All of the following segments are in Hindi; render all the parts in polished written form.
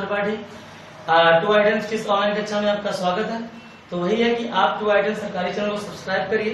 पार्टी टू आइडेंस किस ऑनलाइन कक्षा में आपका स्वागत है। तो वही है कि आप टू आइडेंस सरकारी चैनल को सब्सक्राइब करिए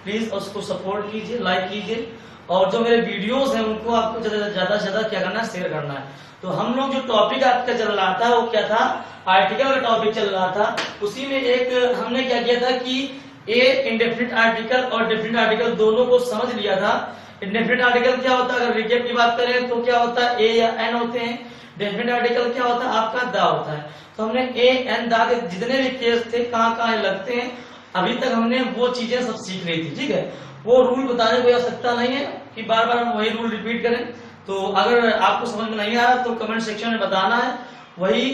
प्लीज, और उसको सपोर्ट कीजिए, लाइक कीजिए, और जो मेरे वीडियोस हैं उनको आपको ज्यादा से ज्यादा क्या करना है, शेयर करना है। तो हम लोग जो टॉपिक आपका चल रहा था वो क्या था, आर्टिकल का टॉपिक चल रहा था। उसी में एक हमने क्या किया था कि ए इंडेफिनिट आर्टिकल और डेफिनिट आर्टिकल दोनों को समझ लिया था। इंडेफिनिट आर्टिकल क्या होता है, अगर रिकेप की बात करें तो क्या होता है, ए या एन होते हैं। डेफिनेट आर्टिकल क्या होता है, आपका दा होता है। तो हमने ए एन दा के जितने भी केस थे कहाँ लगते हैं अभी तक हमने वो चीजें सब सीख ली थी। ठीक है, वो रूल बताने की आवश्यकता नहीं है कि बार बार हम वही रूल रिपीट करें। तो अगर आपको समझ में नहीं आ रहा तो कमेंट सेक्शन में बताना है। वही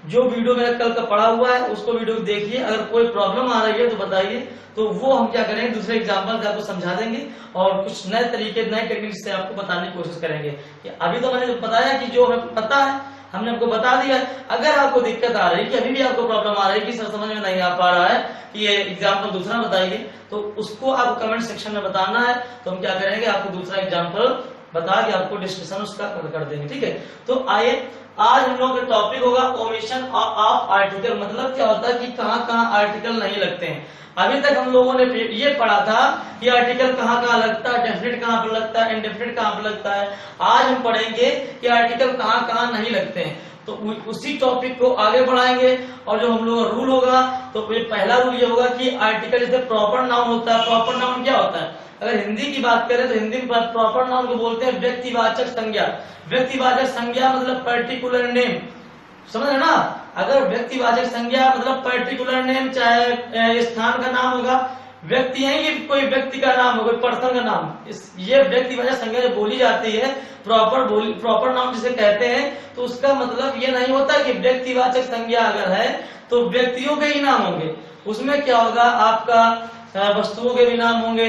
जो वीडियो मेरा कल का पड़ा हुआ है उसको वीडियो देखिए, अगर कोई प्रॉब्लम आ रही है तो बताइए, तो वो हम क्या करेंगे दूसरे एग्जाम्पल से आपको समझा देंगे और कुछ नए तरीके नए टेक्निक से आपको बताने की कोशिश करेंगे। कि अभी तो मैंने बताया कि जो हमें पता है हमने आपको बता दिया। अगर आपको दिक्कत आ रही है कि अभी भी आपको प्रॉब्लम आ रही है कि सर समझ में नहीं आ पा रहा है कि ये एग्जाम्पल दूसरा बताइए, तो उसको आप कमेंट सेक्शन में बताना है। तो हम क्या करेंगे, आपको दूसरा एग्जाम्पल बता के आपको डिस्कशन उसका कर देंगे। ठीक है, तो आइए आज हम लोग का टॉपिक होगा ओमिशन ऑफ आर्टिकल। मतलब क्या होता है कि कहाँ आर्टिकल नहीं लगते हैं। अभी तक हम लोगों ने ये पढ़ा था कि आर्टिकल कहाँ लगता है, डेफिनेट कहाँ पर लगता है, इनडेफिनेट कहाँ पर लगता है। आज हम पढ़ेंगे कि आर्टिकल कहाँ नहीं लगते हैं। तो उसी टॉपिक को आगे बढ़ाएंगे। और जो हम लोग का रूल होगा तो पहला रूल ये होगा कि आर्टिकल जैसे प्रॉपर नाउन होता है। प्रॉपर नाउन क्या होता है, अगर हिंदी की बात करें तो हिंदी में प्रॉपर नाउन को बोलते हैं व्यक्तिवाचक संज्ञा। व्यक्तिवाचक संज्ञा मतलब पर्टिकुलर नेम, समझ रहे ना। अगर व्यक्तिवाचक संज्ञा मतलब पर्टिकुलर नेम, चाहे स्थान का नाम होगा, व्यक्ति है कि कोई व्यक्ति का नाम होगा, पर्सन का नाम, ये व्यक्तिवाचक संज्ञा जो बोली जाती है प्रॉपर नाउन जिसे कहते हैं, तो उसका मतलब ये नहीं होता कि व्यक्तिवाचक संज्ञा अगर है तो व्यक्तियों के ही नाम होंगे। उसमें क्या होगा, आपका वस्तुओं के भी नाम होंगे,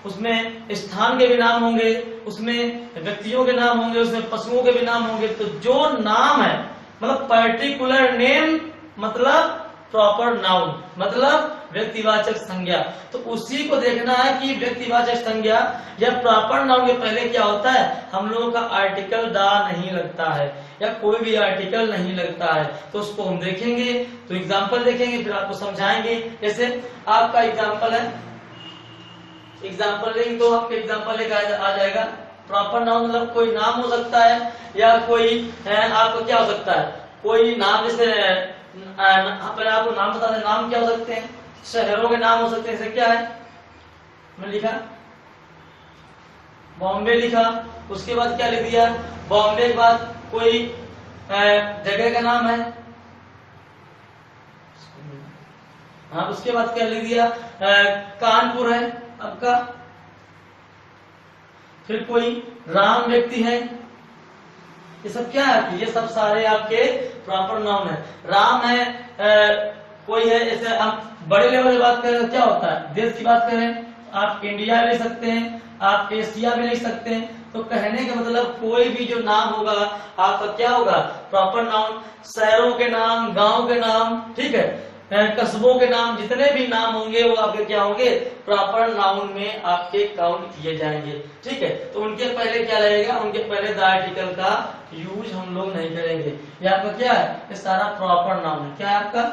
उसमें स्थान के भी नाम होंगे, उसमें व्यक्तियों के नाम होंगे, उसमें पशुओं के भी नाम होंगे। तो जो नाम है मतलब पर्टिकुलर नेम मतलब प्रॉपर नाउन मतलब व्यक्तिवाचक संज्ञा। तो उसी को देखना है कि व्यक्तिवाचक संज्ञा या प्रॉपर नाउन के पहले क्या होता है, हम लोगों का आर्टिकल दा नहीं लगता है या कोई भी आर्टिकल नहीं लगता है। तो उसको हम देखेंगे, तो एग्जाम्पल देखेंगे फिर आपको समझाएंगे। जैसे आपका एग्जाम्पल है, एग्जाम्पल लेंगे तो आपके एग्जाम्पल एक आ जाएगा। प्रॉपर नाउन मतलब कोई नाम हो सकता है या कोई आपको क्या हो सकता है, कोई नाम, जैसे पहले आपको नाम बता दें, नाम क्या हो सकते हैं, शहरों के नाम हो सकते हैं। जैसे क्या है, मैंने लिखा बॉम्बे लिखा, उसके बाद क्या लिख दिया, बॉम्बे के बाद कोई जगह का नाम है, हाँ उसके बाद क्या लिख दिया, कानपुर है आपका। फिर कोई राम व्यक्ति है, ये सब क्या है, ये सब सारे आपके प्रॉपर नाउन है। राम है, कोई है, जैसे हम बड़े लेवल की बात करें तो क्या होता है, देश की बात करें आप इंडिया ले सकते हैं, आप एशिया में ले सकते हैं। तो कहने का मतलब कोई भी जो नाम होगा आपका क्या होगा, प्रॉपर नाउन। शहरों के नाम, गांव के नाम, ठीक है, कस्बों के नाम, जितने भी नाम होंगे वो आपके क्या होंगे, प्रॉपर नाउन में आपके काउंट किए जाएंगे। ठीक है, तो उनके पहले क्या लगेगा, उनके पहले द आर्टिकल का यूज हम लोग नहीं करेंगे। ये आपका क्या है, ये सारा प्रॉपर नाउन है। क्या है आपका,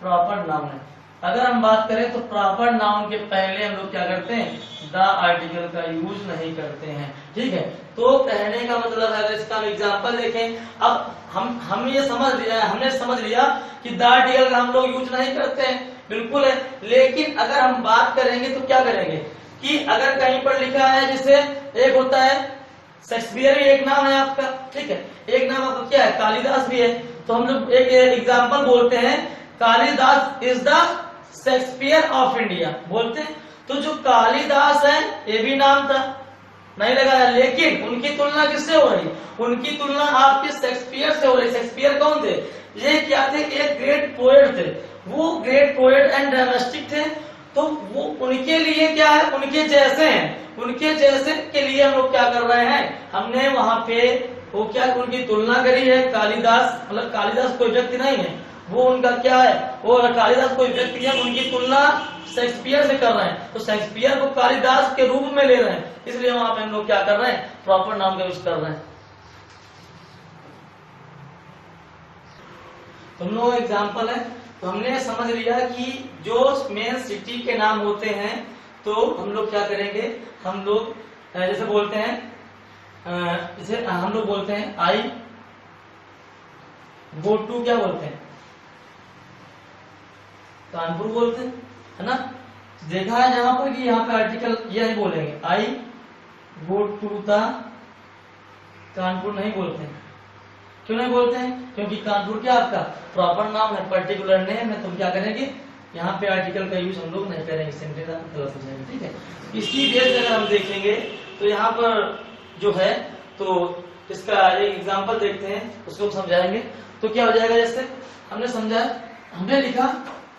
प्रॉपर नाउन है। अगर हम बात करें तो प्रॉपर नाउन के पहले हम लोग क्या करते हैं, द आर्टिकल का यूज नहीं करते हैं। ठीक है, तो कहने का मतलब है, इसका हम एग्जाम्पल देखें। अब हम ये हमने समझ लिया कि द आर्टिकल का हम लोग यूज नहीं करते हैं, बिल्कुल है। लेकिन अगर हम बात करेंगे तो क्या करेंगे कि अगर कहीं पर लिखा है, जैसे एक होता है शेक्सपियर, एक नाम है आपका, ठीक है, एक नाम आपका क्या है, कालिदास भी है। तो हम लोग एक एग्जाम्पल बोलते हैं, Kalidas is the Shakespeare of India बोलते हैं। तो जो कालिदास है ये भी नाम था, नहीं लगाया, लेकिन उनकी तुलना किससे हो रही, उनकी तुलना आपके शेक्सपियर से हो रही। शेक्सपियर कौन थे, ये क्या थे, एक ग्रेट पोएट थे। वो ग्रेट पोएट एंड ड्रामेटिक थे। तो वो उनके लिए क्या है, उनके जैसे हैं, उनके जैसे के लिए हम लोग क्या कर रहे हैं, हमने वहां पे वो क्या उनकी तुलना करी है। कालिदास मतलब कालिदास कोई व्यक्ति नहीं है, वो उनका क्या है, वो कालिदास कोई व्यक्ति है, उनकी तुलना शेक्सपियर से कर रहे हैं। तो शेक्सपियर को कालिदास के रूप में ले रहे हैं, इसलिए वहां पे हम लोग क्या कर रहे हैं, प्रॉपर नाउन का यूज कर रहे हैं। तुम लोग एग्जाम्पल है। तो हमने समझ लिया कि जो मेन सिटी के नाम होते हैं तो हम लोग क्या करेंगे, हम लोग जैसे बोलते हैं, जैसे हम लोग बोलते हैं आई गो टू, क्या बोलते हैं, कानपुर बोलते हैं, है ना। देखा है जहां पर कि यहाँ पे आर्टिकल ये नहीं बोलेंगे, आई गो टू द कानपुर नहीं बोलते हैं। क्यों नहीं बोलते हैं? क्योंकि कानपुर क्या आपका प्रॉपर नाम है, पर्टिकुलर नेम है। तुम क्या करेंगे, यहाँ पे आर्टिकल का यूज हम लोग नहीं करेंगे, सेंटेंस आप गलत हो जाएंगे, ठीक है। इसी बेस अगर हम देखेंगे तो यहाँ पर जो है, तो इसका एक एग्जांपल देखते हैं, उसको समझाएंगे। तो क्या हो जाएगा, जैसे हमने समझा, हमने लिखा,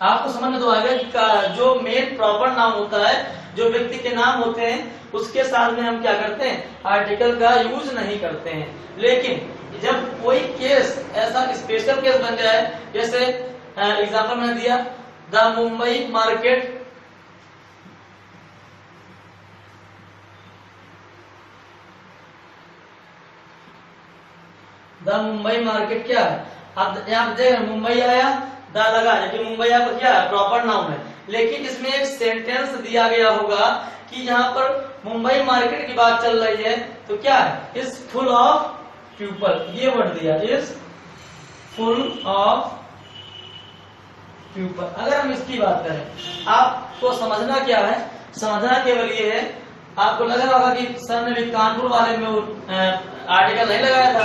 आपको समझ में तो आ गया कि जो मेन प्रॉपर नाम होता है, जो व्यक्ति के नाम होते हैं, उसके साथ में हम क्या करते हैं, आर्टिकल का यूज नहीं करते हैं। लेकिन जब कोई केस ऐसा स्पेशल केस बन जाए, जैसे एग्जांपल मैंने दिया, the Mumbai market, the Mumbai market क्या है, अब यहाँ देख मुंबई आया, द लगा, लेकिन मुंबई यहाँ पर क्या है, प्रॉपर नाउन है। लेकिन इसमें एक सेंटेंस दिया गया होगा कि यहाँ पर मुंबई मार्केट की बात चल रही है, तो क्या है, इज फुल ऑफ पीपल, ये वर्ड दिया, इज फुल ऑफ पीपल। अगर हम इसकी बात करें, आपको समझना क्या है, समझना केवल ये है, आपको लग रहा होगा कि सर ने भी कानपुर वाले में आर्टिकल नहीं लगाया था,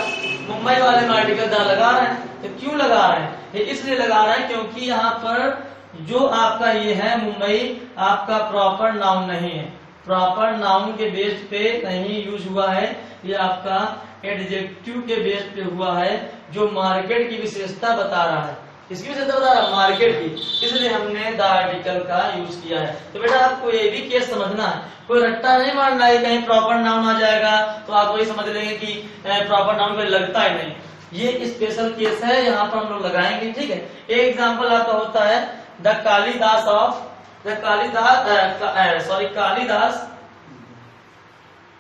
मुंबई वाले में आर्टिकल लगा रहे हैं। तो क्यों लगा रहे हैं, ये इसलिए लगा रहे हैं क्योंकि यहाँ पर जो आपका ये है मुंबई, आपका प्रॉपर नाउन नहीं है, प्रॉपर नाउन के बेस पे नहीं यूज हुआ है, ये आपका एडजेक्टिव के बेस पे हुआ है, जो मार्केट की विशेषता बता रहा है। इसकी विशेषता बता रहा है मार्केट की, इसलिए हमने द आर्टिकल का यूज किया है। तो बेटा आपको ये भी केस समझना है, कोई रट्टा नहीं मारना है, कहीं प्रॉपर नाउन आ जाएगा तो आप वही समझ लेंगे कि प्रॉपर नाउन कोई लगता ही नहीं। ये स्पेशल केस है, यहाँ पर हम लोग लगाएंगे, ठीक है। एक एग्जाम्पल आपका होता है the Kalidas of, the Kalidas sorry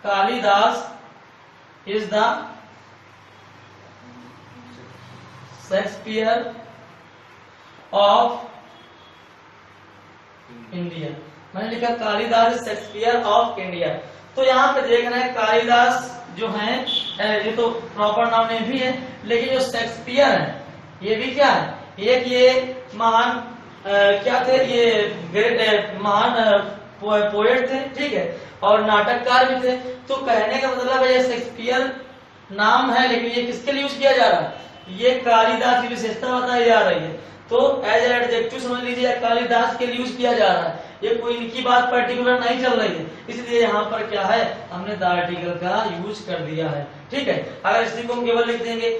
Kalidas is the Shakespeare of India. मैंने लिखा कालिदास शेक्सपियर ऑफ इंडिया। तो यहाँ पे देख रहे हैं कालिदास जो है, ये तो प्रॉपर नाउन ये भी है, लेकिन जो शेक्सपियर है ये भी क्या है, एक ये महान क्या थे, ये ग्रेट महान पोएट थे, ठीक है, और नाटककार भी थे। तो कहने का मतलब है ये शेक्सपियर नाम है, लेकिन ये किसके लिए यूज किया जा रहा है, ये कालिदास की विशेषता बताई जा रही है। तो एज एडजेक्टिव समझ लीजिए, कालिदास के लिए यूज किया जा रहा है, ये कोई इनकी बात पर्टिकुलर नहीं चल रही है, इसलिए यहाँ पर क्या है, हमने द आर्टिकल का यूज कर दिया है, ठीक है। अगर इसी को हम केवल लिख देंगे,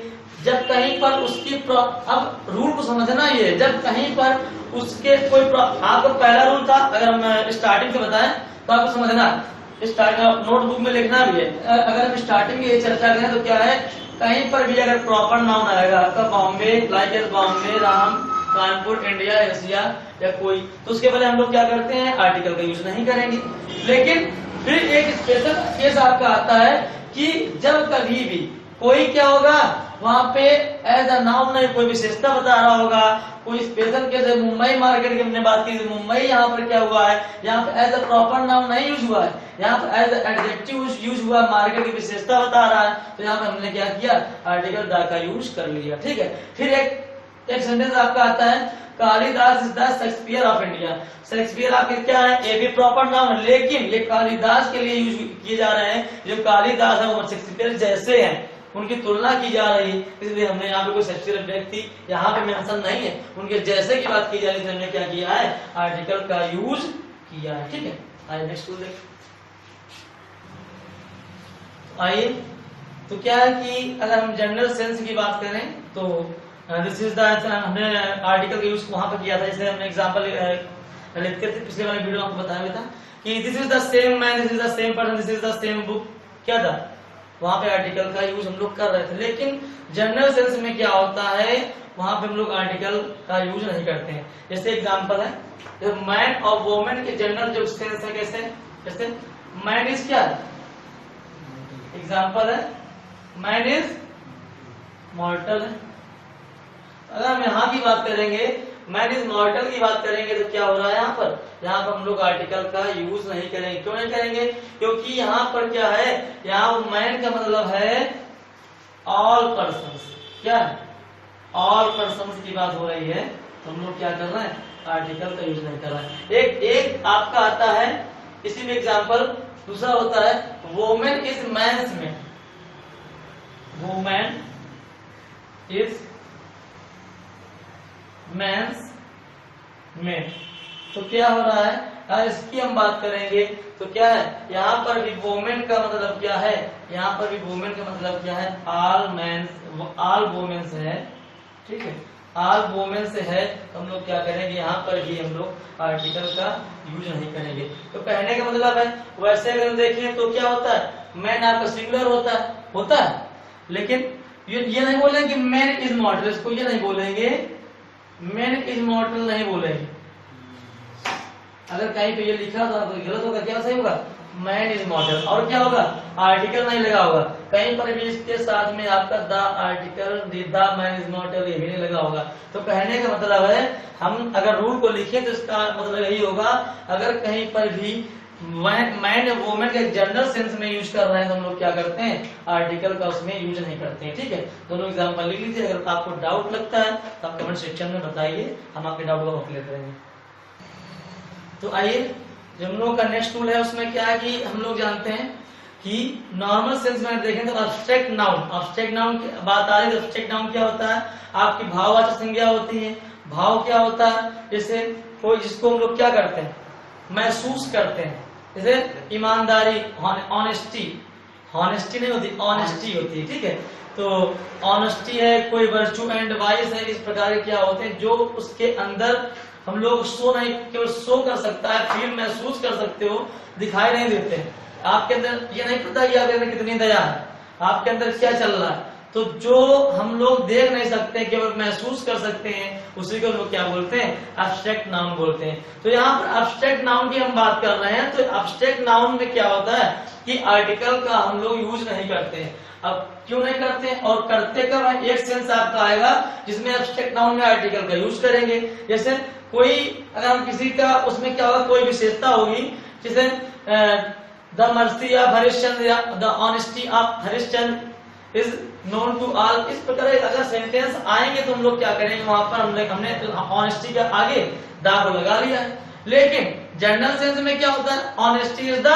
जब कहीं पर उसकी अब रूल को समझना ही है, जब कहीं पर उसके कोई आपको पहला रूल था, अगर हम स्टार्टिंग से बताएं तो आपको समझना, नोटबुक में लिखना भी है। अगर हम स्टार्टिंग में ये चर्चा करें तो क्या है, कहीं पर भी अगर प्रॉपर नाउन आएगा आपका, Bombay, like Bombay, Ram, Kanpur, India, Asia या कोई, तो उसके पहले हम लोग क्या करते हैं, आर्टिकल का यूज नहीं करेंगे। लेकिन फिर एक स्पेशल केस आपका आता है कि जब कभी भी कोई क्या होगा, वहां पे एज अ नाउन नहीं, कोई विशेषता बता रहा होगा, कोई स्पेशल केस है, मुंबई मार्केट की हमने बात की, मुंबई यहाँ पर क्या हुआ है, यहाँ पे एज अ प्रॉपर नाउन नहीं यूज हुआ है, यहाँ पे एज एडजेक्टिव यूज हुआ, मार्केट की विशेषता बता रहा है, तो यहाँ पे हमने क्या किया, आर्टिकल द का यूज कर लिया, ठीक है। फिर एक सेंटेंस आपका आता है, Kalidas is the Shakespeare of India. Shakespeare आपके क्या है, ये भी प्रॉपर नाउन है, लेकिन ये कालिदास के लिए यूज किए जा रहे हैं, जो कालिदास है वो शेक्सपियर जैसे हैं, उनकी तुलना की जा रही है, इसलिए हमने यहाँ पे कोई शेक्सपियर व्यक्ति यहाँ पे मेंशन नहीं है, उनके जैसे की बात की जा रही है, हमने क्या किया है, आर्टिकल का यूज किया है, ठीक है। आइए नेक्स्ट टूल देख, आइए। तो क्या है कि अगर हम जनरल सेंस की बात करें तो दिस इज द, हमने आर्टिकल का यूज वहां पर किया था, जैसे हमने एग्जांपल लिखते थे, पिछले वाले वीडियो में आपको बताया था कि this is the same man, this is the same person, this is the same book, क्या था, वहां पे आर्टिकल का यूज हम लोग कर रहे थे। लेकिन जनरल सेंस में क्या होता है, वहां पे हम लोग आर्टिकल का यूज नहीं करते हैं। जैसे एग्जांपल है, जब मैन और वोमेन के जनरल जो सेंस है, कैसे, जैसे मैन इज क्या, एग्जांपल है, मैन इज मॉर्टल है, अगर हम यहाँ की बात करेंगे, मैन इज मॉर्टल की बात करेंगे, तो क्या हो रहा है यहाँ पर हम लोग आर्टिकल का यूज नहीं करेंगे। क्यों नहीं करेंगे? क्योंकि यहाँ पर क्या है, यहाँ मैन का मतलब है ऑल पर्सन्स। क्या है? ऑल पर्सन्स की बात हो रही है, तो हम लोग क्या कर रहे हैं, आर्टिकल का यूज नहीं कर रहे हैं। एक आपका आता है इसी में एग्जाम्पल, दूसरा होता है women is man's maid. Women is man's maid. तो क्या हो रहा है, अगर इसकी हम बात करेंगे तो क्या है, यहाँ पर भी वोमेन का मतलब क्या है, यहाँ पर भी वोमेन का मतलब क्या है, ऑल मेंस, ऑल वोमेन्स है। ठीक है, ऑल वोमेन से है, तो हम लोग क्या करेंगे, यहाँ पर भी हम लोग आर्टिकल का यूज नहीं करेंगे। तो कहने का मतलब है, वैसे अगर हम देखें तो क्या होता है, मैन आपका सिंगुलर होता है, लेकिन ये नहीं बोलेंगे कि मैन इज मॉर्टल, इसको ये नहीं बोलेंगे मैन इज मॉर्टल, नहीं बोलेंगे। अगर कहीं पे ये लिखा था तो गलत होगा, क्या सही होगा, मैन इज मॉर्टल, और क्या होगा, आर्टिकल नहीं लगा होगा। कहीं पर भी इसके साथ में आपका the article the man is मॉर्टल ये भी नहीं लगा होगा। तो कहने का मतलब है, हम अगर रूल को लिखें तो इसका मतलब यही होगा, अगर कहीं पर भी मैन या वोमेन के जनरल सेंस में यूज कर रहे हैं तो हम लोग क्या करते हैं, आर्टिकल का उसमें यूज नहीं करते हैं। ठीक है, दोनों एग्जांपल लिख लीजिए। अगर आपको डाउट लगता है तो आप कमेंट सेक्शन में बताइए, हम आपके डाउट को क्लियर करेंगे। तो आइए, जो हम लोग का नेक्स्ट टूल है उसमें क्या है कि हम लोग जानते हैं कि नॉर्मल सेंस में देखें तो अब्स्ट्रैक्ट नाउन की बात आ रही है। अब्स्ट्रैक्ट नाउन क्या होता है, आपकी भाववाचक संज्ञा होती है। भाव क्या होता है, जैसे कोई जिसको हम लोग क्या करते हैं, महसूस करते हैं, जैसे ईमानदारी, ऑनेस्टी नहीं होती, ऑनेस्टी होती है। ठीक है, तो ऑनेस्टी है, कोई वर्चू एंड वाइस है, इस प्रकार के क्या होते हैं जो उसके अंदर हम लोग नहीं केवल शो कर सकता है, फील महसूस कर सकते हो, दिखाई नहीं देते। आपके अंदर ये नहीं पता कि आपके अंदर कितनी दया है, आपके अंदर क्या चल रहा है, तो जो हम लोग देख नहीं सकते केवल महसूस कर सकते हैं, उसी को हम लोग क्या बोलते हैं, एब्स्ट्रैक्ट नाउन बोलते हैं। तो यहाँ पर एब्स्ट्रैक्ट नाउन की हम बात कर रहे हैं, तो एब्स्ट्रैक्ट नाउन में क्या होता है कि आर्टिकल का हम लोग यूज नहीं करते हैं। अब क्यों नहीं करते हैं, और करते कब, एक सेंस आपका आएगा जिसमें एब्स्ट्रैक्ट नाउन में आर्टिकल का यूज करेंगे। जैसे कोई, अगर हम किसी का उसमें क्या होगा, कोई विशेषता होगी, जैसे द मर्सी ऑफ हरिश्चंद्र या the honesty of Harishchandra is known to all, इस प्रकार अगर सेंटेंस आएंगे तो हम लोग क्या करेंगे, वहां पर हमने ऑनेस्टी के आगे दा को लगा लिया है। लेकिन जनरल सेंस में क्या होता है, honesty is the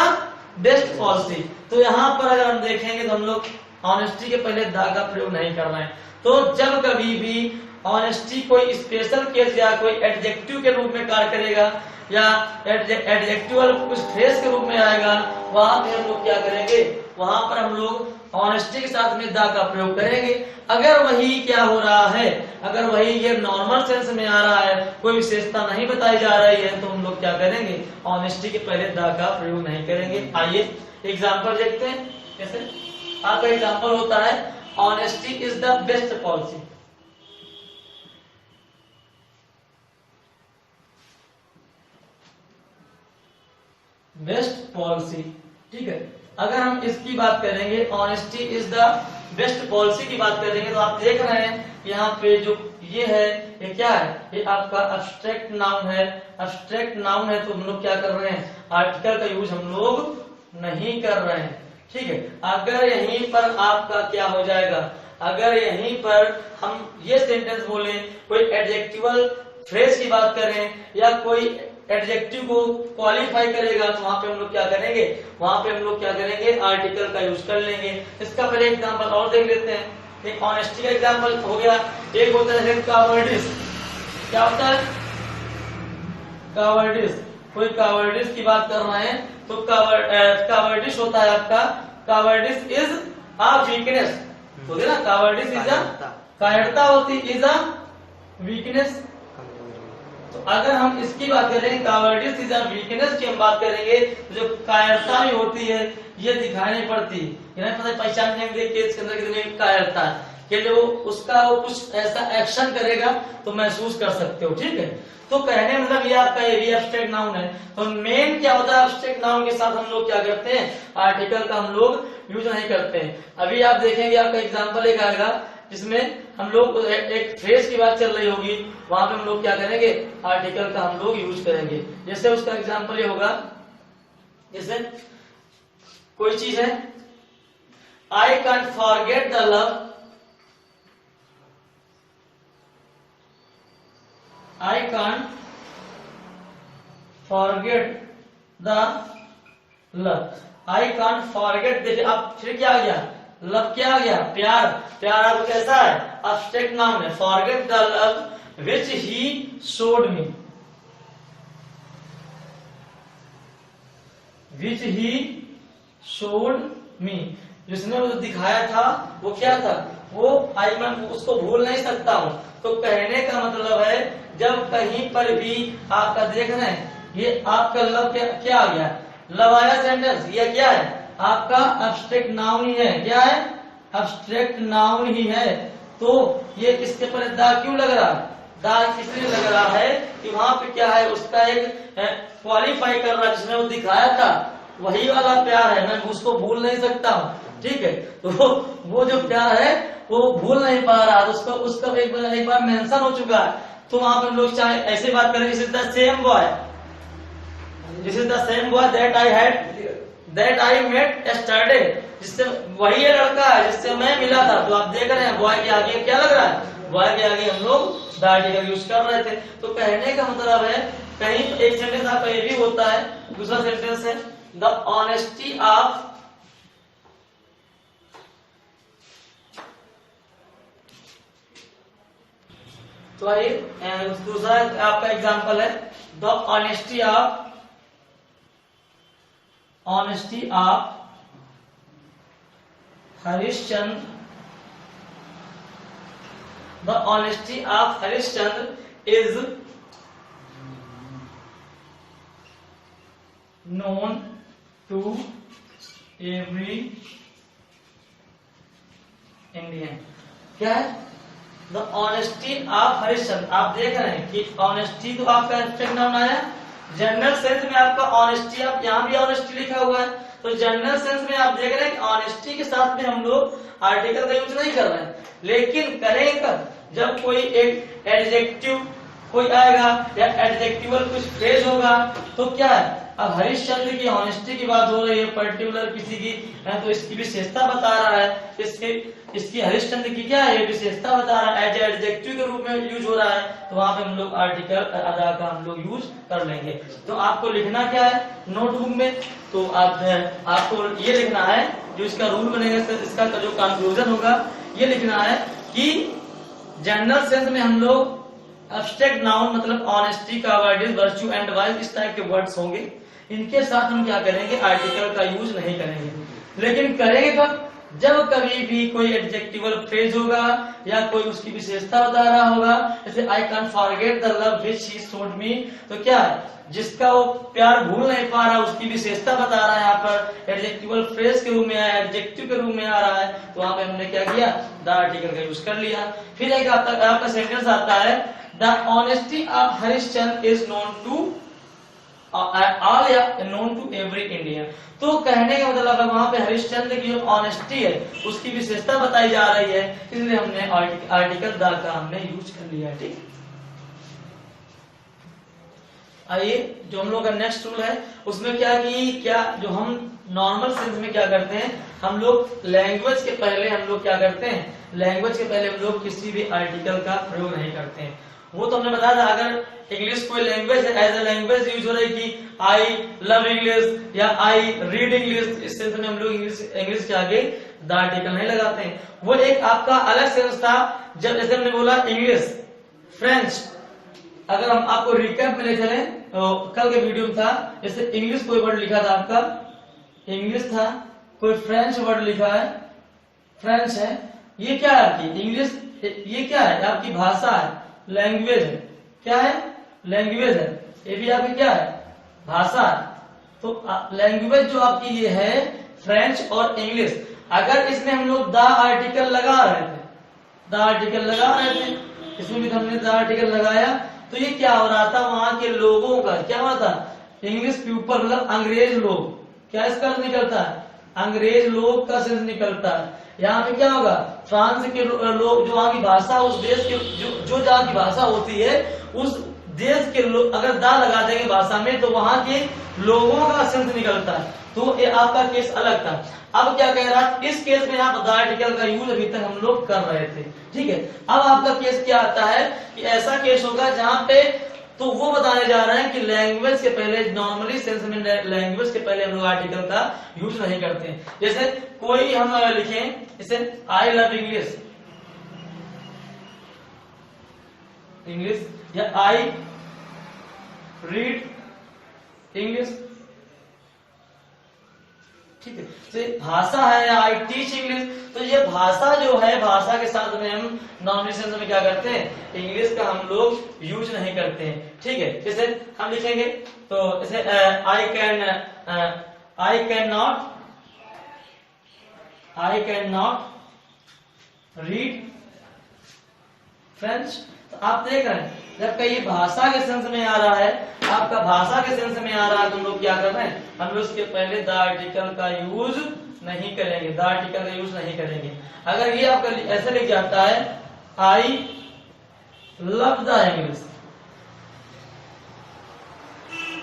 best policy, तो यहाँ पर अगर हम देखेंगे तो हम लोग ऑनेस्टी के पहले दा का प्रयोग नहीं कर रहे हैं। तो जब कभी भी ऑनेस्टी कोई स्पेशल केस या कोई एडजेक्टिव के रूप में कार्य करेगा या एडजेक्टिवल कुछ फ्रेज के रूप में आएगा, वहां पे हम लोग क्या करेंगे, वहां पर हम लोग ऑनेस्टी के साथ में दा का प्रयोग करेंगे। अगर वही क्या हो रहा है, अगर वही ये नॉर्मल सेंस में आ रहा है, कोई विशेषता नहीं बताई जा रही है, तो हम लोग क्या करेंगे, ऑनेस्टी के पहले दा का प्रयोग नहीं करेंगे। आइए एग्जाम्पल देखते हैं। कैसे आपका एग्जाम्पल होता है, honesty is the best policy. Best policy, ठीक है। अगर हम इसकी बात करेंगे, honesty is the best policy की बात करेंगे, तो आप देख रहे हैं यहाँ पे जो ये है, ये क्या है, ये आपका एब्स्ट्रैक्ट नाउन है। एब्स्ट्रैक्ट नाउन है तो हम लोग क्या कर रहे हैं, आर्टिकल का यूज हम लोग नहीं कर रहे हैं। ठीक है, अगर यहीं पर आपका क्या हो जाएगा, अगर यहीं पर हम ये सेंटेंस बोले, कोई एडजेक्टिवल फ्रेज की बात करें या कोई एडजेक्टिव को क्वालिफाई करेगा, तो वहां पे हम लोग क्या करेंगे, वहां पे हम लोग क्या करेंगे, आर्टिकल का यूज कर लेंगे। इसका पहले एग्जांपल और देख लेते हैं। एक ऑनेस्टी का एग्जांपल हो गया, एक होता है कावर्डिस। क्या होता है, कावर्डिस। कोई कावर्डिस की बात कर रहे हैं तो कावर्डिस होता है आपका, कावर्डिस इज अ वीकनेस, तो ना कावर्डिस इज अ, कायरता होती इज अ वीकनेस। तो अगर हम इसकी बात करें, कावर्डिस इज अ वीकनेस की हम बात करेंगे, तो जो कायरता भी होती है ये दिखाई नहीं पड़ती, नहीं पता पहचान नहीं देख के इसके अंदर कितनी कायरता है, कि जो उसका वो कुछ ऐसा एक्शन करेगा तो महसूस कर सकते हो। ठीक है, तो कहने मतलब ये आपका ये भी एब्स्ट्रैक्ट नाउन है। तो मेन क्या होता है, एब्स्ट्रैक्ट नाउन के साथ हम लोग क्या करते हैं, आर्टिकल का हम लोग यूज नहीं करते हैं। अभी आप देखेंगे आपका एग्जांपल एक आएगा, जिसमें हम लोग एक फ्रेज की बात चल रही होगी, वहां पे हम लोग क्या करेंगे, आर्टिकल का हम लोग यूज करेंगे। जैसे उसका एग्जांपल ये होगा, जैसे कोई चीज है, I can't forget the love, I can't forget the love, I can't forget. देखिए अब फिर क्या आ गया, लव क्या आ गया, प्यार। प्यार अब कैसा है, एब्स्ट्रैक्ट नाउन है। Forget the love which he showed me, which he showed me, जिसने मुझे दिखाया था वो क्या था, वो आई मैं उसको भूल नहीं सकता हूं। तो कहने का मतलब है जब कहीं पर भी आपका देख रहे हैं, ये आपका लव क्या आ गया, लव आया सेंटेंस, ये क्या है, आपका एब्स्ट्रैक्ट नाउन ही है। क्या है, एब्स्ट्रैक्ट नाउन ही है। तो ये किसके पर दा क्यों लग रहा है, दा इसलिए लग रहा है कि वहां पे क्या है, उसका एक क्वालिफाई कर रहा है, जिसने वो दिखाया था वही वाला प्यार है, मैं उसको भूल नहीं सकता हूँ। ठीक है, तो वो जो प्यार है वो भूल नहीं पा रहा, उसको उसका एक बार मेंशन हो चुका है। तो वहां पर हम लोग चाहे ऐसे बात करें, this is the same boy, this is the same boy that I met yesterday, जिससे वही लड़का है जिससे मैं मिला था। तो आप देख रहे हैं बॉय के आगे क्या लग रहा है, बॉय के आगे हम लोग द आर्टिकल यूज कर रहे थे। तो कहने का मतलब है, कहीं एक सेंटेंस आपका ये भी होता है, दूसरा सेंटेंस है द ऑनेस्टी ऑफ, तो आइए दूसरा आपका एग्जांपल है the honesty of Harishchandra, the honesty of Harishchandra is known to every Indian। क्या है, द ऑनेस्टी ऑफ हरिश्चंद्र। आप देख रहे हैं कि ऑनेस्टी तो आपका एब्स्ट्रैक्ट नाउन आया, जनरल सेंस में आपका ऑनेस्टी, आप यहाँ भी ऑनेस्टी लिखा हुआ है, तो जनरल सेंस में आप देख रहे हैं कि ऑनेस्टी के साथ में हम लोग आर्टिकल का यूज नहीं कर रहे हैं। लेकिन करेंगे कब, जब कोई एक एडजेक्टिव कोई आएगा या एडजेक्टिवल कुछ फ्रेज होगा, तो क्या है, अब हरिश्चंद्र की ऑनेस्टी की बात हो रही है, पर्टिकुलर किसी की है, तो इसकी विशेषता बता रहा है, इसकी हरिश्चंद्र की क्या है, विशेषता बता रहा है, एज एडजेक्टिव के रूप में यूज हो रहा है, तो वहां पे हम लोग आर्टिकल अदा का हम लोग यूज कर लेंगे। तो आपको लिखना क्या है नोटबुक में, तो आपको ये लिखना है, जो इसका रूल बनेगा, इसका जो कंक्लूजन होगा, ये लिखना है कि जनरल सेंस में हम लोग एब्स्ट्रैक्ट नाउन मतलब ऑनेस्टी का word is virtue and wise, इस टाइप के वर्ड्स होंगे, इनके साथ हम क्या करेंगे, आर्टिकल का यूज नहीं करेंगे। लेकिन करेंगे कब, जब कभी भी कोई एडजेक्टिवल फ्रेज होगा या कोई उसकी विशेषता बता रहा होगा, जैसे I can forget the love which he showed me, तो क्या है, जिसका वो प्यार भूल नहीं पा रहा, उसकी विशेषता बता रहा है, यहाँ पर एडजेक्टिवल फ्रेज के रूप में आया, एडजेक्टिव के रूप में आ रहा है, तो वहां पे हमने क्या किया, द आर्टिकल का यूज कर लिया। फिर एक आपका सेंटेंस आता है, the honesty of Harishchandra is known to all या नोन टू एवरी इंडियन। तो कहने का मतलब है वहां पे हरिश्चंद्र की जो ऑनेस्टी है उसकी विशेषता बताई जा रही है, इसलिए हमने आर्टिकल द का हमने यूज कर लिया। ठीक, आइए जो हम लोग का नेक्स्ट रूल है उसमें क्या कि क्या जो हम नॉर्मल सेंस में क्या करते हैं, हम लोग लैंग्वेज के पहले हम लोग क्या करते हैं, लैंग्वेज के पहले हम लोग किसी भी आर्टिकल का प्रयोग नहीं करते हैं। वो तो हमने बताया था, अगर इंग्लिश कोई लैंग्वेज है, एज ए लैंग्वेज यूज हो रही कि आई लव इंग्लिश या आई रीड इंग्लिश, इस सेंस में हम लोग इंग्लिश के आगे द आर्टिकल नहीं लगाते हैं। वो एक आपका अलग सेंस था, जब जैसे हमने बोला इंग्लिश, फ्रेंच, अगर हम आपको रिकैप में ले चले तो कल के वीडियो में था, जैसे इंग्लिश कोई वर्ड लिखा था आपका, इंग्लिश था, कोई फ्रेंच वर्ड लिखा है, फ्रेंच है, ये क्या है आपकी इंग्लिश, ये क्या है आपकी भाषा है, लैंग्वेज है, क्या है, लैंग्वेज है, ये भी आपकी क्या है, भाषा है। तो लैंग्वेज जो आपकी ये है फ्रेंच और इंग्लिश, अगर इसमें हम लोग द आर्टिकल लगा रहे थे, द आर्टिकल लगा रहे थे, इसमें भी हमने द आर्टिकल लगाया, तो ये क्या हो रहा था, वहां के लोगों का क्या हुआ था, इंग्लिश पीपल मतलब अंग्रेज लोग, क्या इसका अर्थ निकलता है, अंग्रेज लोग का सेंस निकलता है, यहाँ पे क्या होगा, फ्रांस के लोग, जो वहाँ की भाषा, उस देश के जो जहाँ की भाषा होती है, उस देश के लोग अगर दा लगा देंगे भाषा में, तो वहाँ के लोगों का सेंस निकलता है। तो ये आपका केस अलग था। अब क्या कह रहा है, इस केस में यहाँ पर द आर्टिकल का यूज अभी तक हम लोग कर रहे थे, ठीक है। अब आपका केस क्या आता है कि ऐसा केस होगा जहाँ पे, तो वो बताने जा रहे हैं कि लैंग्वेज के पहले, नॉर्मली सेंस में लैंग्वेज के पहले हम लोग आर्टिकल का यूज नहीं करते हैं। जैसे कोई हम लिखें, जैसे आई लव इंग्लिश, इंग्लिश, या आई रीड इंग्लिश, ठीक है। तो भाषा है, या आई टीच इंग्लिश, तो ये भाषा जो है, भाषा के साथ में हम नॉर्मली सेंस में क्या करते हैं, इंग्लिश का हम लोग यूज नहीं करते हैं, ठीक है। जैसे हम लिखेंगे तो जैसे I can not read French. तो आप देख रहे हैं, जब कहीं भाषा के सेंस में आ रहा है, आपका भाषा के सेंस में आ रहा है, तो हम लोग क्या कर रहे हैं, हम लोग उसके पहले द आर्टिकल का यूज नहीं करेंगे, द आर्टिकल का यूज नहीं करेंगे। अगर ये आपका ऐसे लिख जाता है I love the English,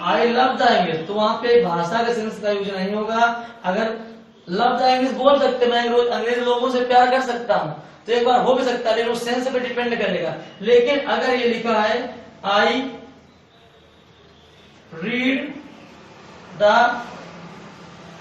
I love the English, तो वहां पे भाषा के सेंस का यूज नहीं होगा। अगर लव द इंग्लिश बोल सकते, मैं अंग्रेज लोगों से प्यार कर सकता हूं, तो एक बार हो भी सकता है, लेकिन उस सेंस पे डिपेंड करेगा। लेकिन अगर ये लिखा है आई रीड द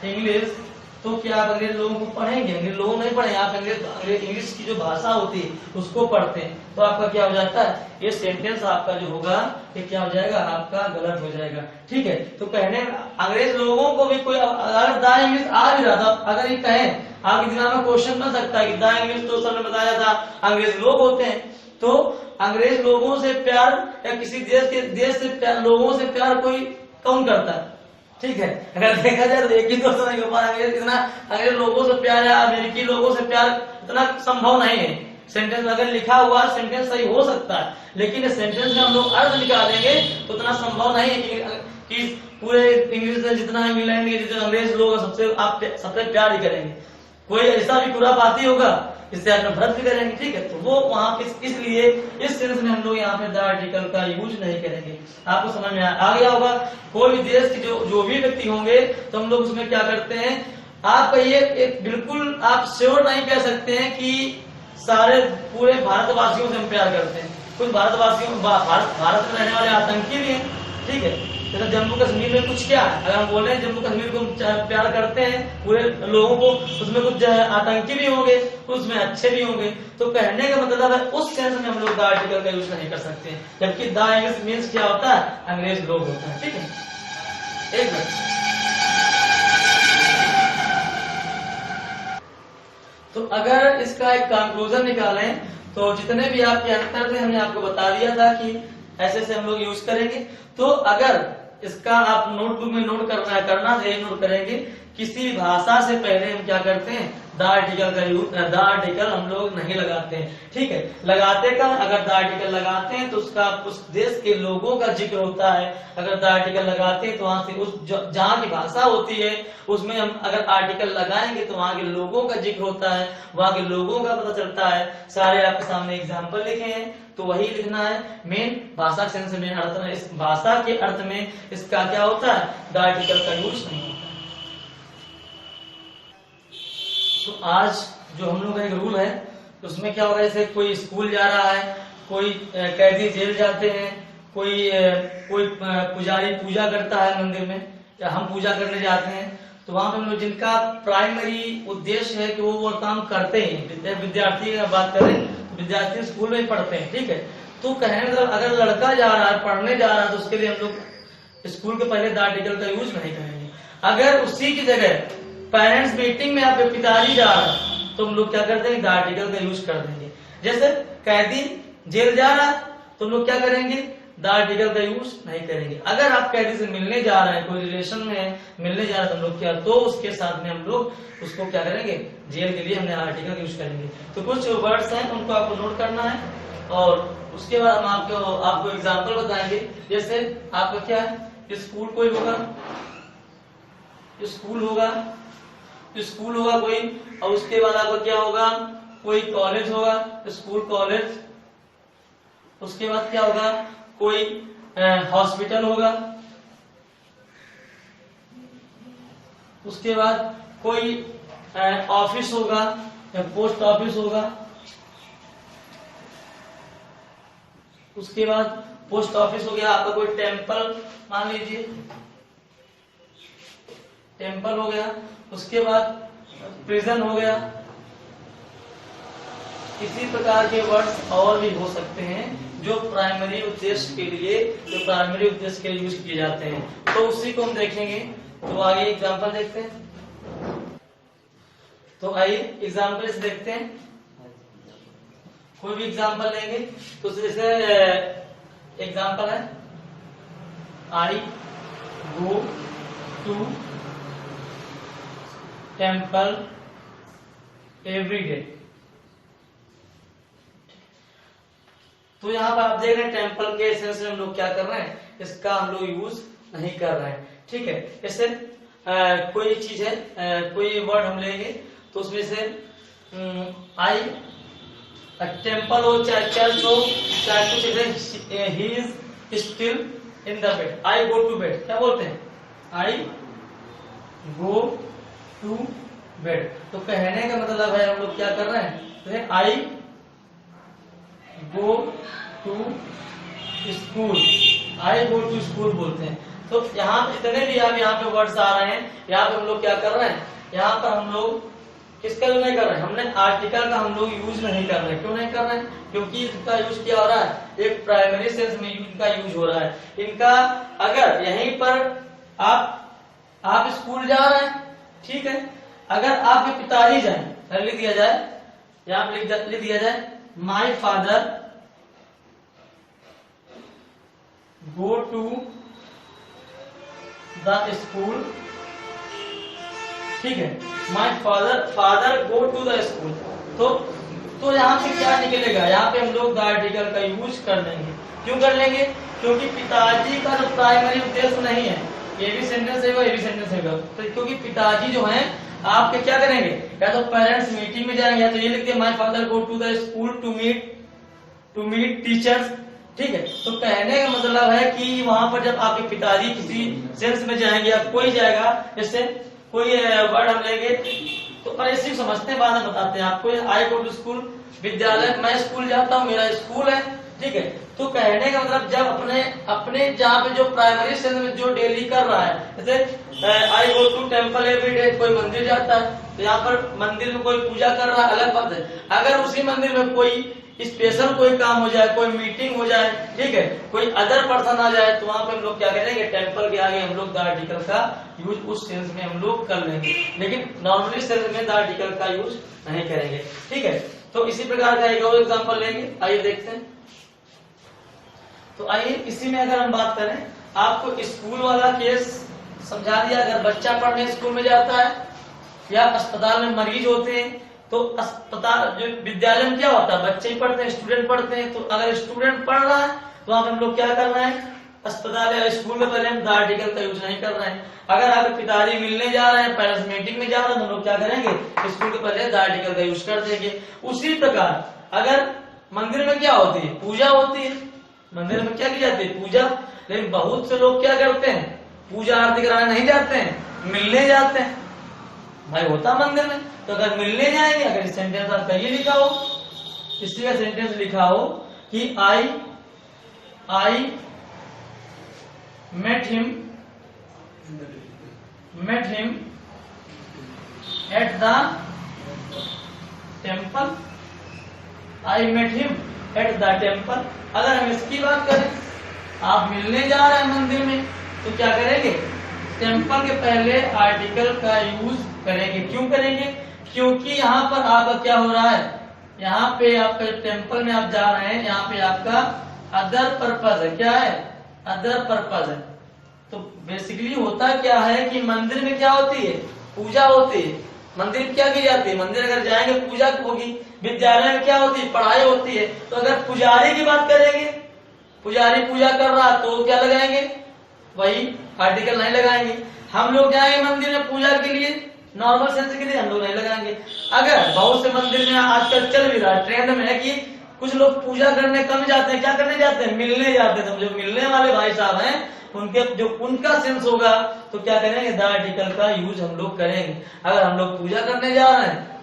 इंग्लिश, तो क्या आप अंग्रेज लोगों को पढ़ेंगे? अंग्रेज लोगों नहीं पढ़ेंगे, आप अंग्रेज इंग्लिश की जो भाषा होती है उसको पढ़ते हैं, तो आपका क्या हो जाता है, ये सेंटेंस आपका जो होगा ये क्या हो जाएगा, आपका गलत हो जाएगा, ठीक है। तो कहने अंग्रेज लोगों को भी कोई, अगर द इंग्लिश आ भी रहा था, अगर ये कहें, आपके दिमाग में क्वेश्चन बन सकता है कि द इंग्लिश तो सर ने बताया था अंग्रेज लोग होते हैं, तो अंग्रेज लोगों से प्यार या किसी देश से प्यार, लोगों से प्यार कोई कौन करता है, ठीक है। अगर देखा जाए तो एक ही दोस्त नहीं हो पा, इतना अंग्रेज लोगों से प्यार या अमेरिकी लोगों से प्यार इतना संभव नहीं है। सेंटेंस अगर लिखा हुआ सेंटेंस सही हो सकता है, लेकिन इस सेंटेंस में हम लोग अर्थ निकालेंगे तो इतना संभव नहीं है कि पूरे इंग्लिश में जितना इंग्लैंड के जितने अंग्रेज लोग सबसे आप सबसे प्यार ही करेंगे। कोई ऐसा भी खुरापाती होगा इससे आप नफरत भी करेंगे, ठीक है। तो वो वहां इसलिए इस सेंस में हम लोग यहाँ पे द आर्टिकल का यूज नहीं करेंगे। आपको समझ में आ गया होगा। कोई भी देश के जो भी व्यक्ति होंगे, तो हम लोग उसमें क्या करते हैं, आप ये बिल्कुल आप श्योर नहीं कह सकते हैं कि सारे पूरे भारतवासियों से हम प्यार करते हैं। कुछ भारतवासियों भारत में रहने वाले आतंकी भी हैं, ठीक है। जैसे जम्मू कश्मीर में कुछ क्या है, अगर हम बोले जम्मू कश्मीर को प्यार करते हैं पूरे लोगों को, उसमें कुछ आतंकी भी होंगे, उसमें अच्छे भी होंगे। तो कहने का मतलब है उस सेंस में हम लोग द आर्टिकल का यूज नहीं कर सकते हैं, जबकि द इंग्लिश मीन्स क्या होता है, अंग्रेज लोग होता है, ठीक है। एक मिनट, तो अगर इसका एक कंक्लूजन निकालें, तो जितने भी आपके अंतर थे हमने आपको बता दिया था कि ऐसे से हम लोग यूज करेंगे। तो अगर इसका आप नोटबुक में नोट करना है, नोट करेंगे, किसी भी भाषा से पहले हम क्या करते हैं, द आर्टिकल का यूज, द आर्टिकल हम लोग नहीं लगाते हैं, ठीक है। लगाते का, अगर द आर्टिकल लगाते हैं तो उसका उस देश के लोगों का जिक्र होता है। अगर द आर्टिकल लगाते हैं तो वहां से उस जहाँ की भाषा होती है उसमें हम अगर आर्टिकल लगाएंगे तो वहां के लोगों का जिक्र होता है, वहां के लोगों का पता चलता है। सारे आपके सामने एग्जाम्पल लिखे हैं, तो वही लिखना है। मेन भाषा सेंस में अर्थ में, इस भाषा के अर्थ में इसका क्या होता है, द आर्टिकल का यूज नहीं होता। तो आज जो हम लोग का एक रूल है, तो उसमें क्या होगा, जैसे कोई स्कूल जा रहा है, कोई कैदी जेल जाते हैं, कोई पुजारी पूजा करता है मंदिर में, या हम पूजा करने जाते हैं, तो वहां पे हम लोग जिनका प्राइमरी उद्देश्य है कि वो काम करते हैं, विद्यार्थी की बात करें तो विद्यार्थी स्कूल में पढ़ते हैं, ठीक है। तो कहने मतलब अगर लड़का जा रहा है, पढ़ने जा रहा है, तो उसके लिए हम लोग स्कूल के पहले द आर्टिकल का यूज नहीं करेंगे। अगर उसी की जगह पेरेंट्स मीटिंग में आपके पिताजी जा रहा है, तो हम लोग क्या करते हैं, द आर्टिकल का यूज कर देंगे। जैसे कैदी जेल जा रहा है, तो हम लोग क्या करेंगे, द आर्टिकल का यूज नहीं करेंगे। अगर आप कैदी से मिलने जा रहे हैं, कोई रिलेशन में मिलने जा रहे हैं, तो हम लोग क्या, तो उसके साथ में हम लोग उसको क्या करेंगे, जेल के लिए हमने आर्टिकल यूज करेंगे। तो कुछ वर्ड्स हैं उनको आपको नोट करना है, और उसके बाद हम आपको एग्जाम्पल बताएंगे। जैसे आपका क्या है, स्कूल कोई होगा, स्कूल होगा, स्कूल होगा कोई, और उसके बाद आपका क्या होगा, कोई कॉलेज होगा, स्कूल कॉलेज। उसके बाद क्या होगा, कोई हॉस्पिटल होगा। उसके बाद कोई ऑफिस होगा या पोस्ट ऑफिस होगा। उसके बाद पोस्ट ऑफिस हो गया, आपका कोई टेम्पल मान लीजिए, टेम्पल हो गया। उसके बाद प्रिजन हो गया। इसी प्रकार के वर्ड्स और भी हो सकते हैं जो प्राइमरी उद्देश्य के लिए यूज किए जाते हैं। तो उसी को हम देखेंगे। तो आगे एग्जांपल देखते हैं। तो आइए एग्जांपल से देखते हैं। कोई भी एग्जांपल लेंगे तो जैसे एग्जांपल है, I go to temple every day. तो यहाँ पर आप देख रहे हैं टेम्पल के सेंस में हम लोग क्या कर रहे हैं, इसका हम लोग यूज नहीं कर रहे हैं। ठीक है, जैसे कोई चीज है, कोई वर्ड हम लेंगे तो उसमें से आई टेम्पल हो चाहे चर्च हो चाहे कुछ, he is still in the bed. I go to bed क्या बोलते हैं, आई गो टू बेड। तो कहने का मतलब है हम लोग क्या कर रहे हैं, I go to school, I go to school बोलते हैं। तो यहाँ पे जितने भी यहाँ पे वर्ड्स आ रहे हैं, यहाँ पे हम लोग क्या कर रहे हैं, यहाँ पर हम लोग किसका यूज नहीं कर रहे हैं, हमने आर्टिकल का हम लोग यूज नहीं कर रहे हैं। क्यों नहीं कर रहे हैं, क्योंकि इसका यूज क्या हो रहा है, एक प्राइमरी सेंस में इनका यूज हो रहा है। इनका अगर यहीं पर आप स्कूल जा रहे हैं, ठीक है, अगर आपके पिताजी जाए, लिख दिया जाए, यहाँ पे लिख दिया जाए my father go to the school. ठीक है, my father go to the school. तो यहाँ पे क्या निकलेगा, यहाँ पे हम लोग द आर्टिकल का यूज कर लेंगे। क्यों कर लेंगे, क्योंकि पिताजी का जो प्राइमरी उद्देश्य नहीं है, ये भी सेंटेंस है ये भी सेंटेंस है। तो क्योंकि पिताजी जो हैं आपके क्या करेंगे, या तो पेरेंट्स मीटिंग में जाएंगे, या तो ये लिखते हैं my father go to the school to meet teachers. ठीक है, तो कहने का मतलब है कि वहां पर जब आपके पिताजी किसी सेंस में जाएंगे या कोई जाएगा, जैसे कोई वर्ड हम लेंगे तो पर इसी समझते हैं, बाद में बताते हैं आपको। आई गो टू स्कूल, विद्यालय, मैं स्कूल जाता हूँ, मेरा स्कूल है। ठीक है, तो कहने का मतलब जब अपने जहाँ पे जो प्राइमरी सेंस में जो डेली कर रहा है, जैसे I go to temple every day, कोई मंदिर जाता है तो यहाँ पर मंदिर में कोई पूजा कर रहा है, अलग बात है। अगर उसी मंदिर में कोई स्पेशल कोई काम हो जाए, कोई मीटिंग हो जाए, ठीक है, कोई अदर पर्सन आ जाए, तो वहां पे हम लोग क्या करेंगे, टेम्पल के आगे हम लोग द आर्टिकल का यूज उस सेंस में हम लोग कर लेंगे, लेकिन नॉर्मली सेंस में द आर्टिकल का यूज नहीं करेंगे। ठीक है, तो इसी प्रकार का एक और एग्जांपल लेंगे, आइए देखते हैं। तो आइए इसी में अगर हम बात करें, आपको स्कूल वाला केस समझा दिया। अगर बच्चा पढ़ने स्कूल में जाता है या अस्पताल में मरीज होते हैं, तो अस्पताल जो विद्यालय में क्या होता है, बच्चे ही पढ़ते हैं, स्टूडेंट पढ़ते हैं। तो अगर स्टूडेंट पढ़ रहा है तो वहां पे हम लोग क्या कर रहे हैं, अस्पताल या स्कूल में पहले हम द आर्टिकल का यूज नहीं कर रहे हैं। अगर आपके पिताजी मिलने जा रहे हैं, पेरेंट्स मीटिंग में जा रहे हैं, तो हम लोग क्या करेंगे, स्कूल के पहले द आर्टिकल का यूज कर देंगे। उसी प्रकार अगर मंदिर में क्या होती है, पूजा होती है, मंदिर में क्या की जाती है, पूजा। लेकिन बहुत से लोग क्या करते हैं, पूजा आरती कराने नहीं जाते हैं, मिलने जाते हैं। भाई होता मंदिर में, तो अगर मिलने जाएंगे, अगर सेंटेंस आपका ये लिखा हो, इसी का सेंटेंस लिखा हो कि आई met him at the temple, I met him at the temple। अगर हम इसकी बात करें, आप मिलने जा रहे हैं मंदिर में, तो क्या करेंगे, टेम्पल के पहले आर्टिकल का यूज करेंगे। क्यों करेंगे, क्योंकि यहाँ पर आपका क्या हो रहा है, यहाँ पे आपका टेम्पल में आप जा रहे हैं, यहाँ पे आपका अदर पर्पज है। क्या है, अदर पर्पज है। तो बेसिकली होता क्या है कि मंदिर में क्या होती है, पूजा होती है। मंदिर में क्या की जाती है, मंदिर अगर जाएंगे पूजा होगी। विद्यालय में क्या होती है, पढ़ाई होती है। तो अगर पुजारी की बात करेंगे, पुजारी पूजा कर रहा तो क्या लगाएंगे, वही आर्टिकल नहीं लगाएंगे। हम लोग जाएंगे मंदिर में पूजा के लिए, नॉर्मल सेंस के लिए हम लोग नहीं लगाएंगे। अगर बहुत से मंदिर में आजकल चल भी रहा है, ट्रेंड में है कि कुछ लोग पूजा करने कम जाते हैं, क्या करने जाते हैं, मिलने जाते हैं। तो जो मिलने वाले भाई साहब हैं उनके जो उनका सेंस होगा तो क्या करेंगे, द आर्टिकल का यूज हम लोग करेंगे। अगर हम लोग पूजा करने जा रहे हैं,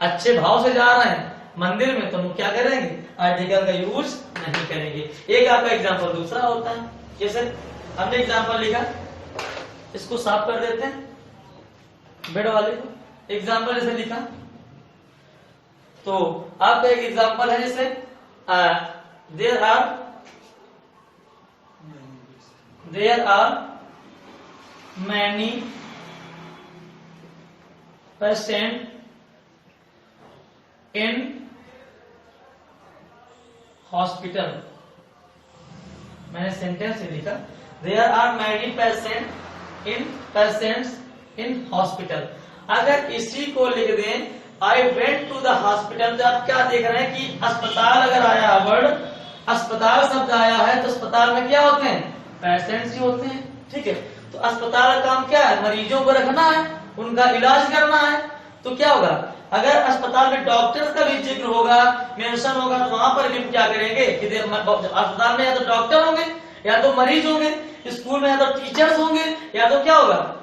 अच्छे भाव से जा रहे हैं मंदिर में, तो हम क्या करेंगे, आर्टिकल का यूज नहीं करेंगे। एक आपका एग्जांपल दूसरा होता है, जैसे हमने एग्जांपल लिखा, इसको साफ कर देते हैं बेड वाले को। एग्जांपल जैसे लिखा तो आपका एक एग्जांपल है, जैसे there are many patient in hospital. मैंने सेंटेंस से लिखा, there are many patients in hospital. अगर इसी को लिख दें, I went to the hospital, तो आप क्या देख रहे हैं कि अस्पताल अगर आया वर्ड, अस्पताल शब्द आया है, तो अस्पताल में क्या होते हैं, पेशेंट्स ही होते हैं। ठीक है, तो अस्पताल का काम क्या है, मरीजों को रखना है, उनका इलाज करना है। तो क्या होगा, अगर अस्पताल में डॉक्टर्स का भी जिक्र होगा, मेंशन होगा, तो वहां पर भी क्या करेंगे कि अस्पताल में या तो डॉक्टर होंगे या तो मरीज होंगे, स्कूल में या तो टीचर्स होंगे या तो क्या होगा,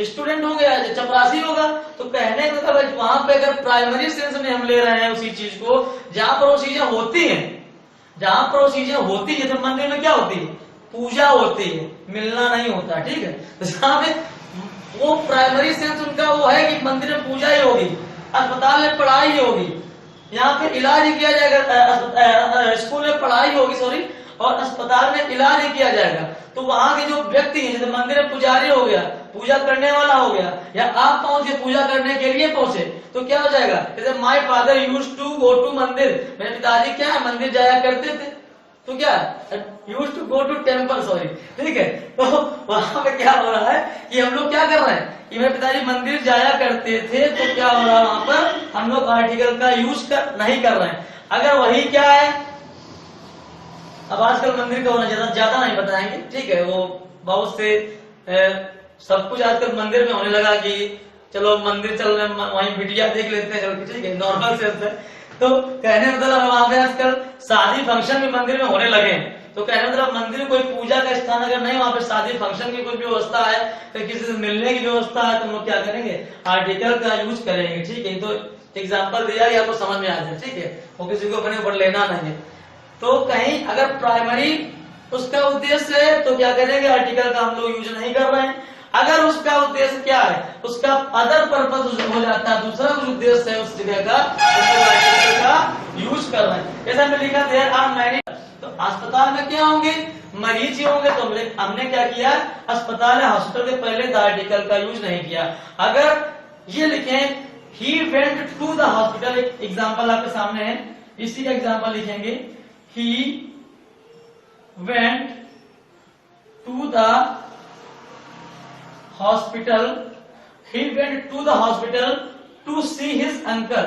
स्टूडेंट होंगे या चपरासी होगा। तो कहने का मतलब वहां पे अगर प्राइमरी सेंस में हम ले रहे हैं उसी चीज को, जहां पर वो चीजें होती हैं, जहां पर वो चीजें होती है, जैसे मंदिर में क्या होती है, पूजा होती है, मिलना नहीं होता। ठीक है, तो जहां पे वो प्राइमरी सेंस उनका वो है कि मंदिर में पूजा ही होगी, अस्पताल में पढ़ाई होगी, यहाँ पे इलाज ही किया जाएगा, स्कूल में पढ़ाई होगी सॉरी, और अस्पताल में इलाज ही किया जाएगा। तो वहां के जो व्यक्ति हैं, जैसे मंदिर में पुजारी हो गया, पूजा करने वाला हो गया, या आप पहुंचे पूजा करने के लिए पहुंचे, तो क्या हो जाएगा, जैसे my father used to go to mandir, मेरे पिताजी क्या है, मंदिर जाया करते थे। तो क्या used to go to temple, sorry. ठीक है, तो वहां पे क्या हो रहा है कि हम लोग क्या कर रहे हैं कि मेरे पिताजी मंदिर जाया करते थे, तो क्या हो रहा है वहां पर हम लोग आर्टिकल का यूज नहीं कर रहे हैं। अगर वही क्या है, अब आजकल मंदिर का होना ज्यादा नहीं बताएंगे। ठीक है, वो बहुत से सब कुछ आजकल मंदिर में होने लगा कि चलो मंदिर चल रहे वहीं बिटिया देख लेते हैं, चलो ठीक है, नॉर्मल सेंस है। तो कहने मतलब वहां पे आजकल शादी फंक्शन भी मंदिर में होने लगे। तो कहने मतलब मंदिर कोई पूजा का स्थान अगर नहीं, वहां पे शादी फंक्शन की कोई व्यवस्था है, तो किसी से मिलने की व्यवस्था है, तो हम लोग क्या करेंगे, आर्टिकल का यूज करेंगे। ठीक है, तो एग्जाम्पल दिया कि आपको समझ में आ जाए। ठीक है, वो किसी को अपने ऊपर लेना नहीं है। तो कहीं अगर प्राइमरी उसका उद्देश्य है तो क्या करेंगे, आर्टिकल का हम लोग यूज नहीं कर रहे हैं। अगर उसका उद्देश्य क्या है, उसका अदर पर्पस हो जाता है, दूसरा कुछ उद्देश्य है उस जगह का, तो आर्टिकल का यूज कर रहे हैं। जैसे हमने लिखा देयर आर मैनी, तो अस्पताल में क्या होंगे, मरीज ही होंगे। तो हमने क्या किया, अस्पताल या हॉस्पिटल के पहले द आर्टिकल का यूज नहीं किया। अगर ये लिखें he went to the hospital, एक एग्जाम्पल आपके सामने है, इसी का एग्जाम्पल लिखेंगे, he went to the hospital, he went to the hospital to see his uncle,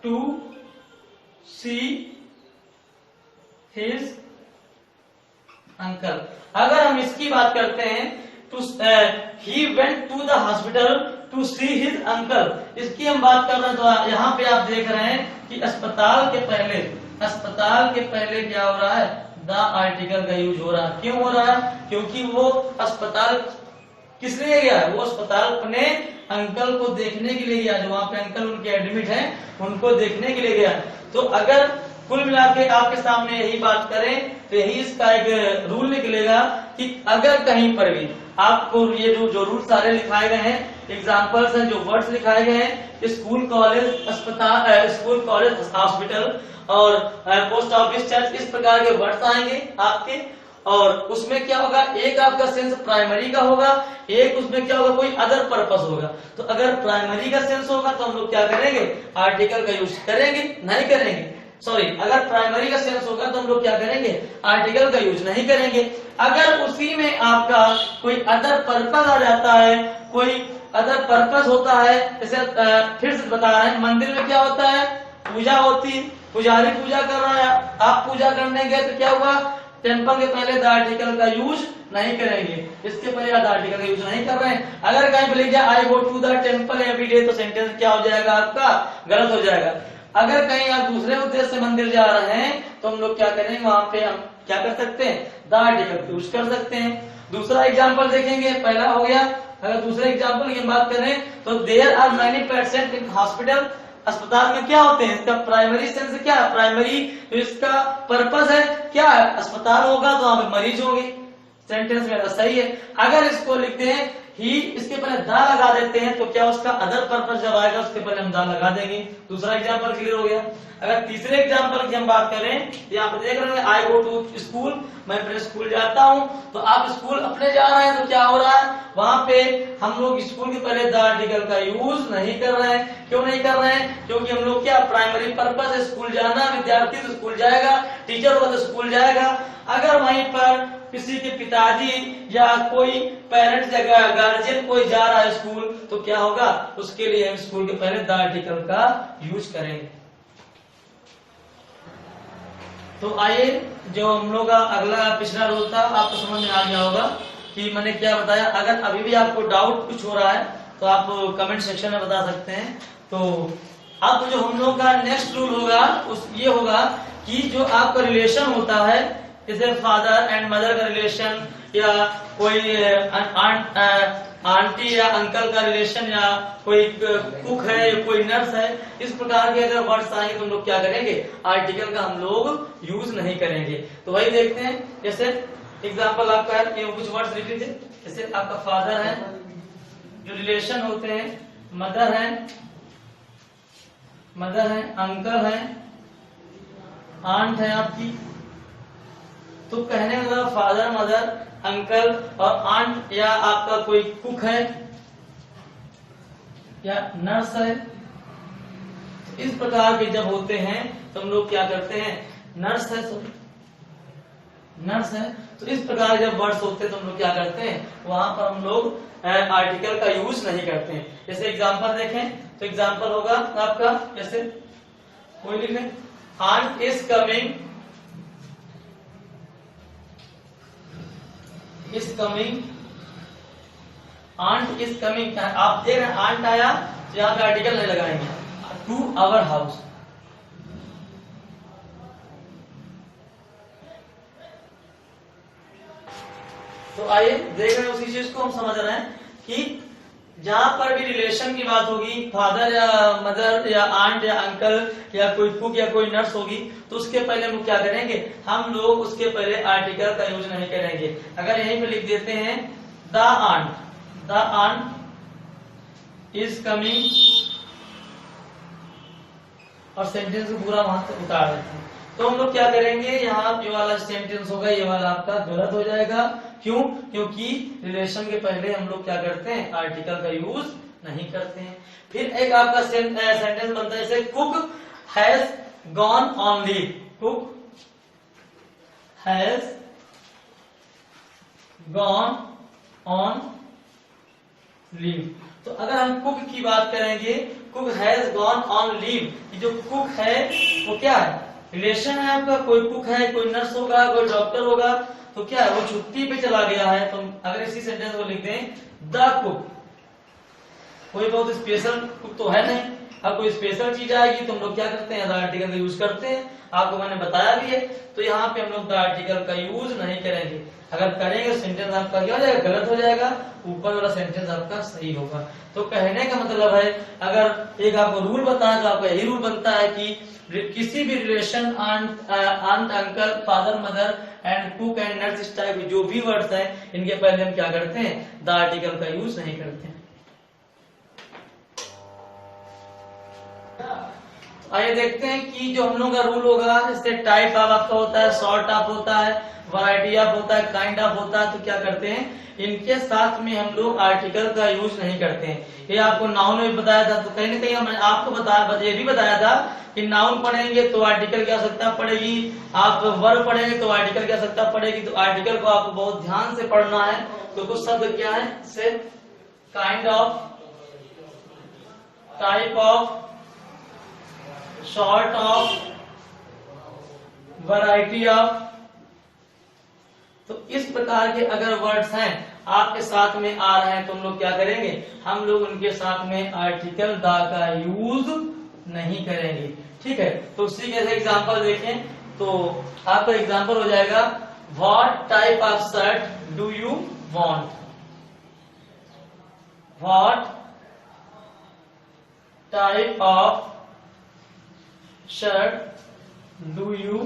to see his uncle। अगर हम इसकी बात करते हैं to he went to the hospital to see his uncle, इसकी हम बात कर रहे हैं, तो यहाँ पे आप देख रहे हैं कि अस्पताल के पहले क्या हो रहा है, द आर्टिकल का यूज हो रहा है। क्यों हो रहा है, क्योंकि वो अस्पताल किस लिए गया, वो अस्पताल अपने अंकल को देखने के लिए गया, जो वहां पे अंकल उनके एडमिट हैं, उनको देखने के लिए गया। तो अगर कुल मिला के आपके सामने यही बात करें, तो यही इसका एक रूल निकलेगा कि अगर कहीं पर भी आपको ये जो रूल सारे लिखाए गए हैं, एग्जाम्पल्स हैं, जो वर्ड्स लिखाए गए हैं, स्कूल कॉलेज अस्पताल, स्कूल कॉलेज हॉस्पिटल और पोस्ट ऑफिस चर्च, इस प्रकार के वर्ड्स आएंगे आपके। और उसमें क्या होगा, एक आपका सेंस प्राइमरी का होगा, एक उसमें क्या होगा, कोई अदर पर्पस होगा। तो अगर प्राइमरी का सेंस होगा तो हम लोग क्या करेंगे, आर्टिकल का यूज करेंगे, नहीं करेंगे, सॉरी, अगर प्राइमरी का सेंस होगा तो हम लोग क्या करेंगे, आर्टिकल का यूज नहीं करेंगे। अगर उसी में आपका कोई अदर पर्पस आ जाता है, कोई अदर पर्पस होता है, जैसे फिर से बता रहे हैं, मंदिर में क्या होता है, पूजा होती है, पुजारी पूजा कर रहा है, आप पूजा करने गए तो क्या हुआ, टेम्पल के पहले द आर्टिकल का यूज नहीं करेंगे, इसके पहले द आर्टिकल का यूज नहीं कर रहे हैं। अगर कहीं पे लिख जाए I go to the temple every day, तो सेंटेंस क्या हो जाएगा आपका, गलत हो जाएगा। अगर कहीं आप दूसरे उद्देश्य से मंदिर जा रहे हैं तो हम लोग क्या करेंगे, वहां पे हम क्या कर सकते हैं, द आर्टिकल यूज कर सकते हैं। दूसरा एग्जाम्पल देखेंगे, पहला हो गया। अगर दूसरे एग्जाम्पल की बात करें तो there are many patient in hospital, अस्पताल में क्या होते हैं, इसका प्राइमरी सेंस क्या है, प्राइमरी जो इसका पर्पस है क्या है, अस्पताल होगा तो वहां पे मरीज होंगे, सेंटेंस मेरा सही है। अगर इसको लिखते हैं ही, इसके पहले दा लगा देते हैं तो क्या उसका अदर पर्पस जब आएगा उसके पहले हम दा लगा देंगे। दूसरा एग्जांपल क्लियर हो गया। अगर तीसरे एग्जांपल की हम बात करें, यहाँ पे देख रहे हैं आई गो टू स्कूल, मैं अपने स्कूल जाता हूँ, तो आप स्कूल अपने जा रहे हैं तो क्या हो रहा है, वहां पे हम लोग स्कूल के पहले द आर्टिकल का यूज नहीं कर रहे हैं। क्यों नहीं कर रहे हैं, क्योंकि हम लोग क्या प्राइमरी पर्पस है स्कूल जाना, विद्यार्थी तो स्कूल जाएगा, टीचर होगा तो स्कूल जाएगा। अगर वहीं पर किसी के पिताजी या कोई पेरेंट्स या गार्जियन कोई जा रहा है स्कूल, तो क्या होगा, उसके लिए हम स्कूल के पहले द आर्टिकल का यूज करेंगे। तो आइए, जो हम लोग का अगला पिछला रोल था आपको समझ में आ गया होगा कि मैंने क्या बताया। अगर अभी भी आपको डाउट कुछ हो रहा है तो आप कमेंट सेक्शन में बता सकते हैं। तो अब जो हम लोग का नेक्स्ट रूल होगा उस ये होगा कि जो आपका रिलेशन होता है, जैसे फादर एंड मदर का रिलेशन, या कोई आंटी या अंकल का रिलेशन, या कोई कुक है या कोई नर्स है, इस प्रकार के अगर वर्ड्स आएंगे तो हम लोग क्या करेंगे, आर्टिकल का हम लोग यूज नहीं करेंगे। तो वही देखते हैं, जैसे एग्जाम्पल आपका है, ये कुछ वर्ड्स लिख लीजिए। जैसे आपका फादर है, जो रिलेशन होते हैं, मदर है, अंकल है, आंट है आपकी। तो कहने का मतलब फादर, मदर, अंकल और आंट, या आपका कोई कुक है या नर्स है, इस प्रकार के जब होते हैं तो हम लोग क्या करते हैं, नर्स है, तो इस प्रकार जब वर्ड्स होते हैं तो हम लोग क्या करते हैं, वहां पर हम लोग आर्टिकल का यूज नहीं करते हैं। जैसे एग्जांपल देखें तो एग्जांपल होगा आपका, जैसे कोई लिख लें, aunt is coming, aunt is coming. आप देख रहे हैं आंट आया तो यहाँ पे आर्टिकल नहीं लगाएंगे, टू आवर हाउस। तो आइए देख रहे हैं, उसी चीज को हम समझ रहे हैं कि जहां पर भी रिलेशन की बात होगी, फादर या मदर या आंट या अंकल या कोई कुक या कोई नर्स होगी, तो उसके पहले हम क्या करेंगे, हम लोग उसके पहले आर्टिकल का यूज नहीं करेंगे। अगर यहीं पे लिख देते हैं द आंट इज कमिंग, और सेंटेंस को पूरा वहां से उतार देते हैं, तो हम लोग क्या करेंगे, यहाँ ये वाला सेंटेंस होगा, ये वाला आपका गलत हो जाएगा। क्यों, क्योंकि रिलेशन के पहले हम लोग क्या करते हैं, आर्टिकल का यूज नहीं करते हैं। फिर एक आपका सेंटेंस बनता है, जैसे cook has gone on leave, cook has gone on leave. तो अगर हम कुक की बात करेंगे, cook has gone on leave, जो कुक है वो क्या है, रिलेशन है आपका, कोई कुक है, कोई नर्स होगा, कोई डॉक्टर होगा, तो क्या है, वो छुट्टी पे चला गया है। तो अगर इसी सेंटेंस को लिख दें द कुक, कोई बहुत स्पेशल कुक तो है नहीं, अब कोई स्पेशल चीज आएगी तो हम लोग क्या करते हैं, द आर्टिकल का यूज करते हैं। आपको मैंने बताया भी है, तो यहाँ पे हम लोग द आर्टिकल का यूज नहीं करेंगे। अगर करेंगे सेंटेंस आपका क्या हो जाएगा, गलत हो जाएगा, ऊपर वाला सेंटेंस आपका सही होगा। तो कहने का मतलब है, अगर एक आपको रूल बताया तो आपका यही रूल बनता है कि किसी भी relation, aunt, uncle, father, mother and cook and nurse, इस टाइप के जो भी वर्ड्स हैं, इनके पहले हम क्या करते हैं, द आर्टिकल का यूज नहीं करते हैं। आइए देखते हैं कि जो हम लोग का रूल होगा, जैसे टाइप ऑफ आपका होता है, सॉर्ट ऑफ होता है, वैरायटी ऑफ होता है, काइंड ऑफ होता है, तो क्या करते हैं, इनके साथ में हम लोग आर्टिकल का यूज नहीं करते हैं। ये आपको नाउन में बताया था, तो कहीं ना कहीं मैंने आपको ये भी बताया था कि नाउन पढ़ेंगे तो आर्टिकल क्या आवश्यकता पड़ेगी, आप वर्ब पढ़ेंगे तो आर्टिकल की आवश्यकता पड़ेगी। तो आर्टिकल को आपको बहुत ध्यान से पढ़ना है। तो कुछ शब्द क्या है, से kind of, type of, sort of, variety of, इस प्रकार के अगर वर्ड्स हैं आपके साथ में आ रहे हैं तो हम लोग क्या करेंगे, हम लोग उनके साथ में आर्टिकल द का यूज नहीं करेंगे। ठीक है, तो उसी के एग्जांपल देखें तो आपका एग्जांपल हो जाएगा what type of shirt do you want, what type of shirt do you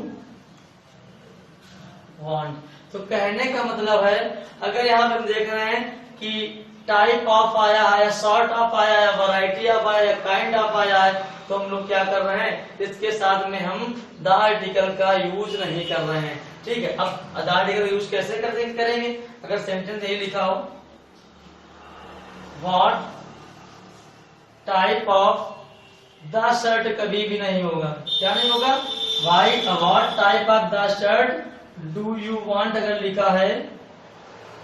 want. तो कहने का मतलब है अगर यहाँ पे हम देख रहे हैं कि टाइप ऑफ आया है, सॉर्ट ऑफ आया है, वैरायटी ऑफ आया है, काइंड ऑफ आया है, तो हम लोग क्या कर रहे हैं, इसके साथ में हम द आर्टिकल का यूज नहीं कर रहे हैं। ठीक है, अब द आर्टिकल का यूज कैसे करेंगे, अगर सेंटेंस यही लिखा हो what type of the shirt, कभी भी नहीं होगा, क्या नहीं होगा, what type of the shirt do you want अगर लिखा है,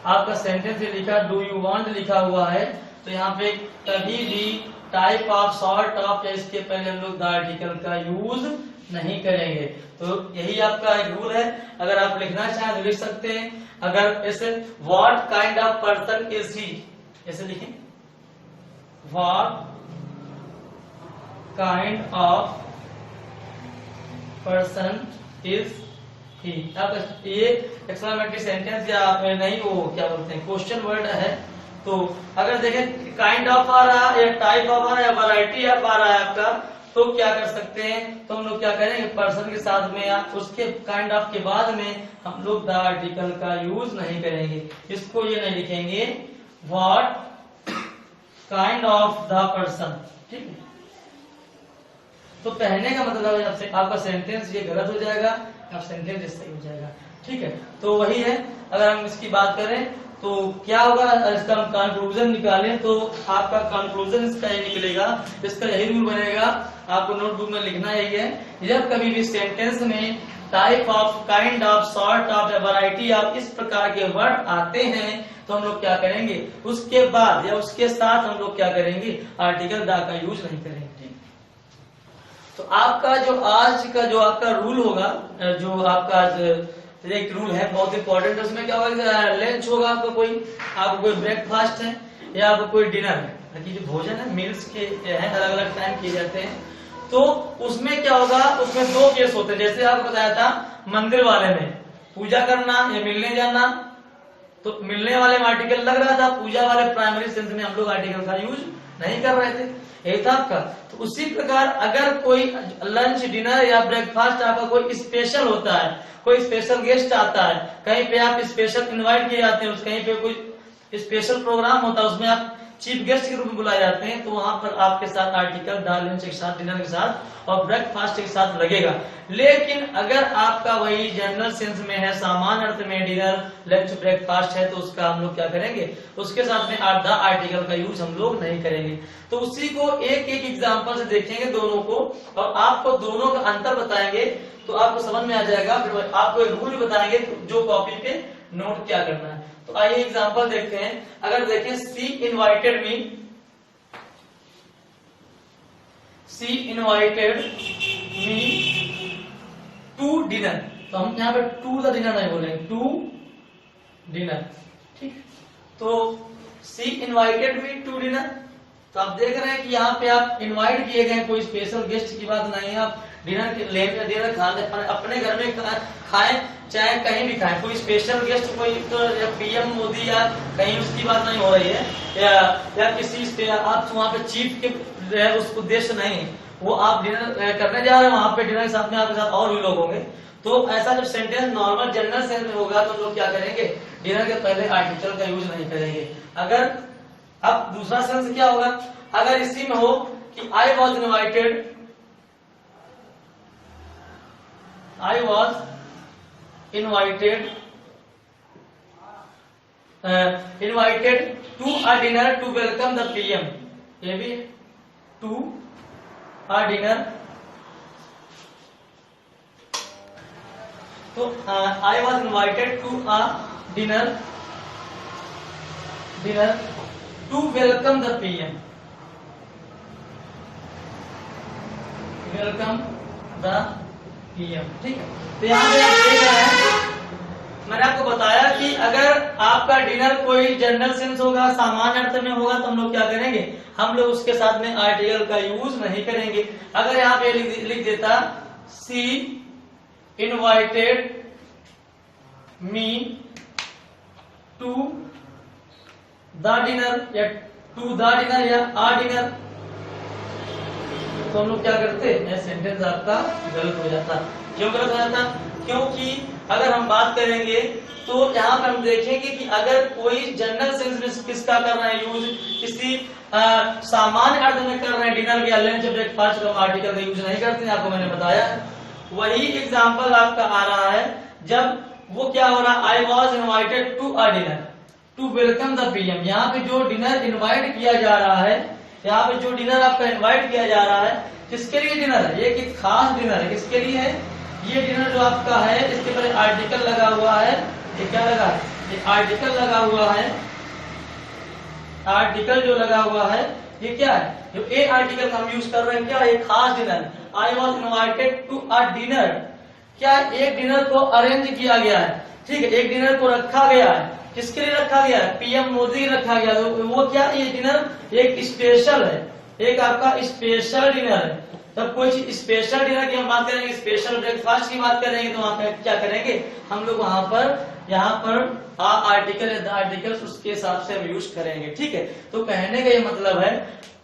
आपका सेंटेंस ये लिखा डू यू वांट लिखा हुआ है, तो यहाँ पे कभी भी टाइप ऑफ, सॉर्ट ऑफ या इसके पहले हम लोग द आर्टिकल का यूज नहीं करेंगे। तो यही आपका एक रूल है, अगर आप लिखना चाहें तो लिख सकते हैं। अगर ऐसे what kind of person is he, ऐसे लिखें what kind of person is he. अब ये एक्सक्लेमेटरी सेंटेंस या नहीं, वो क्या बोलते हैं, क्वेश्चन वर्ड है। तो अगर देखें काइंड ऑफ आ रहा है या टाइप ऑफ आ रहा है या वैरायटी ऑफ आ रहा है आपका, तो क्या कर सकते हैं, तो हम लोग क्या करेंगे, पर्सन के साथ में या उसके काइंड ऑफ के बाद में हम लोग द आर्टिकल का यूज नहीं करेंगे। इसको ये नहीं लिखेंगे what kind of the person. ठीक है, तो कहने का मतलब है आपसे आपका सेंटेंस ये गलत हो जाएगा, आप सेंटेंस सही हो जाएगा। ठीक है, तो वही है, अगर हम इसकी बात करें तो क्या होगा, इसका हम कंक्लूजन निकालें तो आपका कंक्लूजन इसका ये निकलेगा, इसका यही रूल बनेगा, आपको नोटबुक में लिखना यही है, जब कभी भी सेंटेंस में type of, kind of, sort of या वैरायटी ऑफ इस प्रकार के वर्ड आते हैं तो हम लोग क्या करेंगे, उसके बाद या उसके साथ हम लोग क्या करेंगे, आर्टिकल द का यूज नहीं करेंगे। तो आपका जो आज का जो आपका रूल होगा, जो आपका एक रूल है बहुत इंपॉर्टेंट, उसमें क्या होगा, लंच होगा आपका, आपको कोई ब्रेकफास्ट है या आपको कोई डिनर है, कि जो भोजन है मील्स के हैं अलग अलग टाइम किए जाते हैं, तो उसमें क्या होगा, उसमें दो केस होते हैं। जैसे आपको बताया था मंदिर वाले में पूजा करना या मिलने जाना, तो मिलने वाले में आर्टिकल लग रहा था, पूजा वाले प्राइमरी सेंस में हम लोग आर्टिकल का यूज नहीं कर रहे थे, यही था आपका। तो उसी प्रकार अगर कोई लंच, डिनर या ब्रेकफास्ट आपका कोई स्पेशल होता है, कोई स्पेशल गेस्ट आता है, कहीं पे आप स्पेशल इनवाइट किए जाते हैं, कहीं पे कोई स्पेशल प्रोग्राम होता है, उसमें आप चीफ गेस्ट के रूप में बुलाए जाते हैं, तो वहां पर आपके साथ आर्टिकल द लंच के साथ, डिनर के साथ और ब्रेकफास्ट के साथ लगेगा। लेकिन अगर आपका वही जनरल सेंस में है, सामान्य अर्थ में डिनर, लंच, ब्रेकफास्ट है, तो उसका हम लोग क्या करेंगे, उसके साथ में द आर्टिकल का यूज हम लोग नहीं करेंगे। तो उसी को एक एक एग्जाम्पल से देखेंगे दोनों को, और आपको दोनों का अंतर बताएंगे, तो आपको समझ में आ जाएगा। फिर आपको एक रूल बताएंगे जो कॉपी पे नोट क्या करना है। तो आइए एग्जांपल देखते हैं। अगर देखें सी इनवाइटेड मी टू डिनर, तो हम यहाँ पे टू द डिनर नहीं बोलेंगे, टू डिनर। ठीक, तो she invited me to dinner, तो आप देख रहे हैं कि यहाँ पे आप इनवाइट किए गए, कोई स्पेशल गेस्ट की बात नहीं है, आप डिनर खाने अपने घर में खाएं, चाहे कहीं भी खाएं, कोई स्पेशल गेस्ट, कोई तो पीएम मोदी या कहीं उसकी बात नहीं हो रही है, या किसी आप वहाँ पे चीफ के उस उद्देश्य नहीं, वो आप डिनर करने जा रहे हैं, वहां पे डिनर के साथ में आपके साथ और भी लोग होंगे। तो ऐसा जब सेंटेंस नॉर्मल जनरल सेंस में होगा तो लोग क्या करेंगे, डिनर के पहले आर्टिकल का यूज नहीं करेंगे। अगर अब दूसरा सेंस क्या होगा, अगर इसी में हो कि I was invited to a dinner to welcome the PM, ये भी टू अ डिनर, तो I was invited to a dinner to welcome the PM, welcome the PM. ठीक है, तो यहाँ पे आप देख रहे हैं, मैंने आपको बताया कि अगर आपका डिनर कोई जनरल सेंस होगा, सामान्य अर्थ में होगा, तो हम लोग क्या करेंगे, हम लोग उसके साथ में आर्टिकल का यूज नहीं करेंगे। अगर यहाँ पे लिख देता she invited me to the dinner या टू द डिनर या आ डिनर, तो हम लोग क्या करते हैं, सेंटेंस आपका गलत हो जाता। क्यों गलत हो जाता? क्योंकि अगर हम बात करेंगे तो यहाँ पर हम देखेंगे कि अगर कोई जनरल सेंस में किसका कर रहे हैं यूज, किसी सामान्य अर्थ में कर रहे हैं, डिनर या लंच ब्रेकफास्ट का आर्टिकल का यूज नहीं करते हैं, आपको मैंने बताया। वही एग्जाम्पल आपका आ रहा है जब वो क्या हो रहा है, I was invited to a dinner to welcome the PM. यहाँ पे जो डिनर इन्वाइट किया जा रहा है, यहाँ पे जो डिनर आपका इन्वाइट किया जा रहा है, किसके लिए डिनर है, ये एक खास डिनर है। किसके लिए है ये डिनर जो आपका है, इसके ऊपर आर्टिकल लगा हुआ है, ये क्या लगा है, ये आर्टिकल लगा हुआ है। आर्टिकल जो लगा हुआ है ये क्या है, जो ए आर्टिकल हम यूज कर रहे हैं, क्या है, खास dinner. I was invited to a dinner, क्या एक डिनर को अरेंज किया गया है, ठीक है, एक डिनर को रखा गया है। किसके लिए रखा गया है, पीएम मोदी रखा गया। तो वो क्या, ये डिनर एक स्पेशल है, एक आपका स्पेशल डिनर है। तब कोई चीज स्पेशल डिनर की हम बात करेंगे, स्पेशल ब्रेकफास्ट की बात करेंगे, तो वहां पर क्या करेंगे हम लोग, वहां पर यहाँ पर आर्टिकल या द आर्टिकल्स उसके हिसाब से हम यूज करेंगे, ठीक है। तो कहने का ये मतलब है,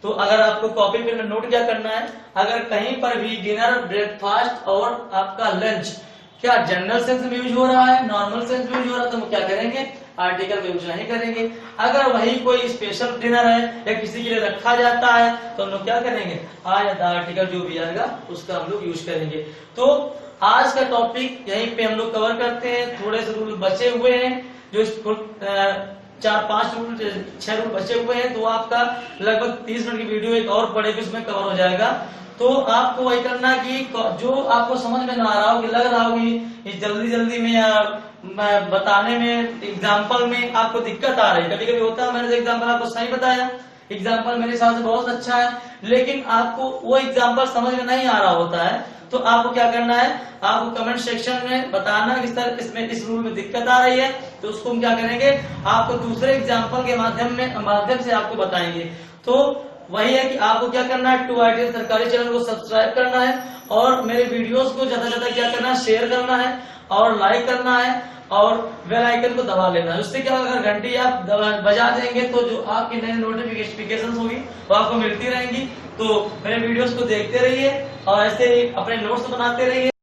तो अगर आपको कॉपी पे नोट क्या करना है, अगर कहीं पर भी डिनर, ब्रेकफास्ट और आपका लंच क्या जनरल सेंस में यूज हो रहा है, नॉर्मल सेंस में यूज हो रहा है, तो हम क्या करेंगे, आर्टिकल का यूज नहीं करेंगे। अगर वही कोई स्पेशल डिनर है या किसी के लिए रखा जाता है, तो हम लोग क्या करेंगे, आ या द आर्टिकल जो भी आएगा उसका हम लोग यूज करेंगे। तो आज का टॉपिक यहीं पे हम लोग कवर करते हैं। थोड़े से रूल बचे हुए हैं, जो 4-5 रूल 6 रूल बचे हुए हैं, तो आपका लगभग 30 मिनट की वीडियो एक और पड़ेगी, उसमें कवर हो जाएगा। तो आपको वही करना कि जो आपको समझ में ना आ रहा हो, कि लग रहा हो कि जल्दी में या बताने में, एग्जाम्पल में आपको दिक्कत आ रही है, कभी कभी होता है, मैंने एग्जाम्पल आपको सही बताया, एग्जाम्पल मेरे हिसाब से बहुत अच्छा है, लेकिन आपको वो एग्जाम्पल समझ में नहीं आ रहा होता है, तो आपको क्या करना है, आपको कमेंट सेक्शन में बताना किस तरह इसमें इस रूल में दिक्कत आ रही है, तो उसको हम क्या करेंगे, आपको दूसरे एग्जाम्पल के माध्यम से आपको बताएंगे। तो वही है कि आपको क्या करना है, टू आईटी सरकारी चैनल को सब्सक्राइब करना है, और मेरे वीडियोस को ज्यादा से ज्यादा क्या करना है, शेयर करना है और लाइक करना है, और बेल आइकन को दबा लेना है। उससे क्या होगा, अगर घंटी आप बजा देंगे तो जो आपकी नई नोटिफिकेशन होगी वो आपको मिलती रहेंगी। तो मेरे वीडियोस को देखते रहिए और ऐसे ही अपने नोट्स बनाते रहिए।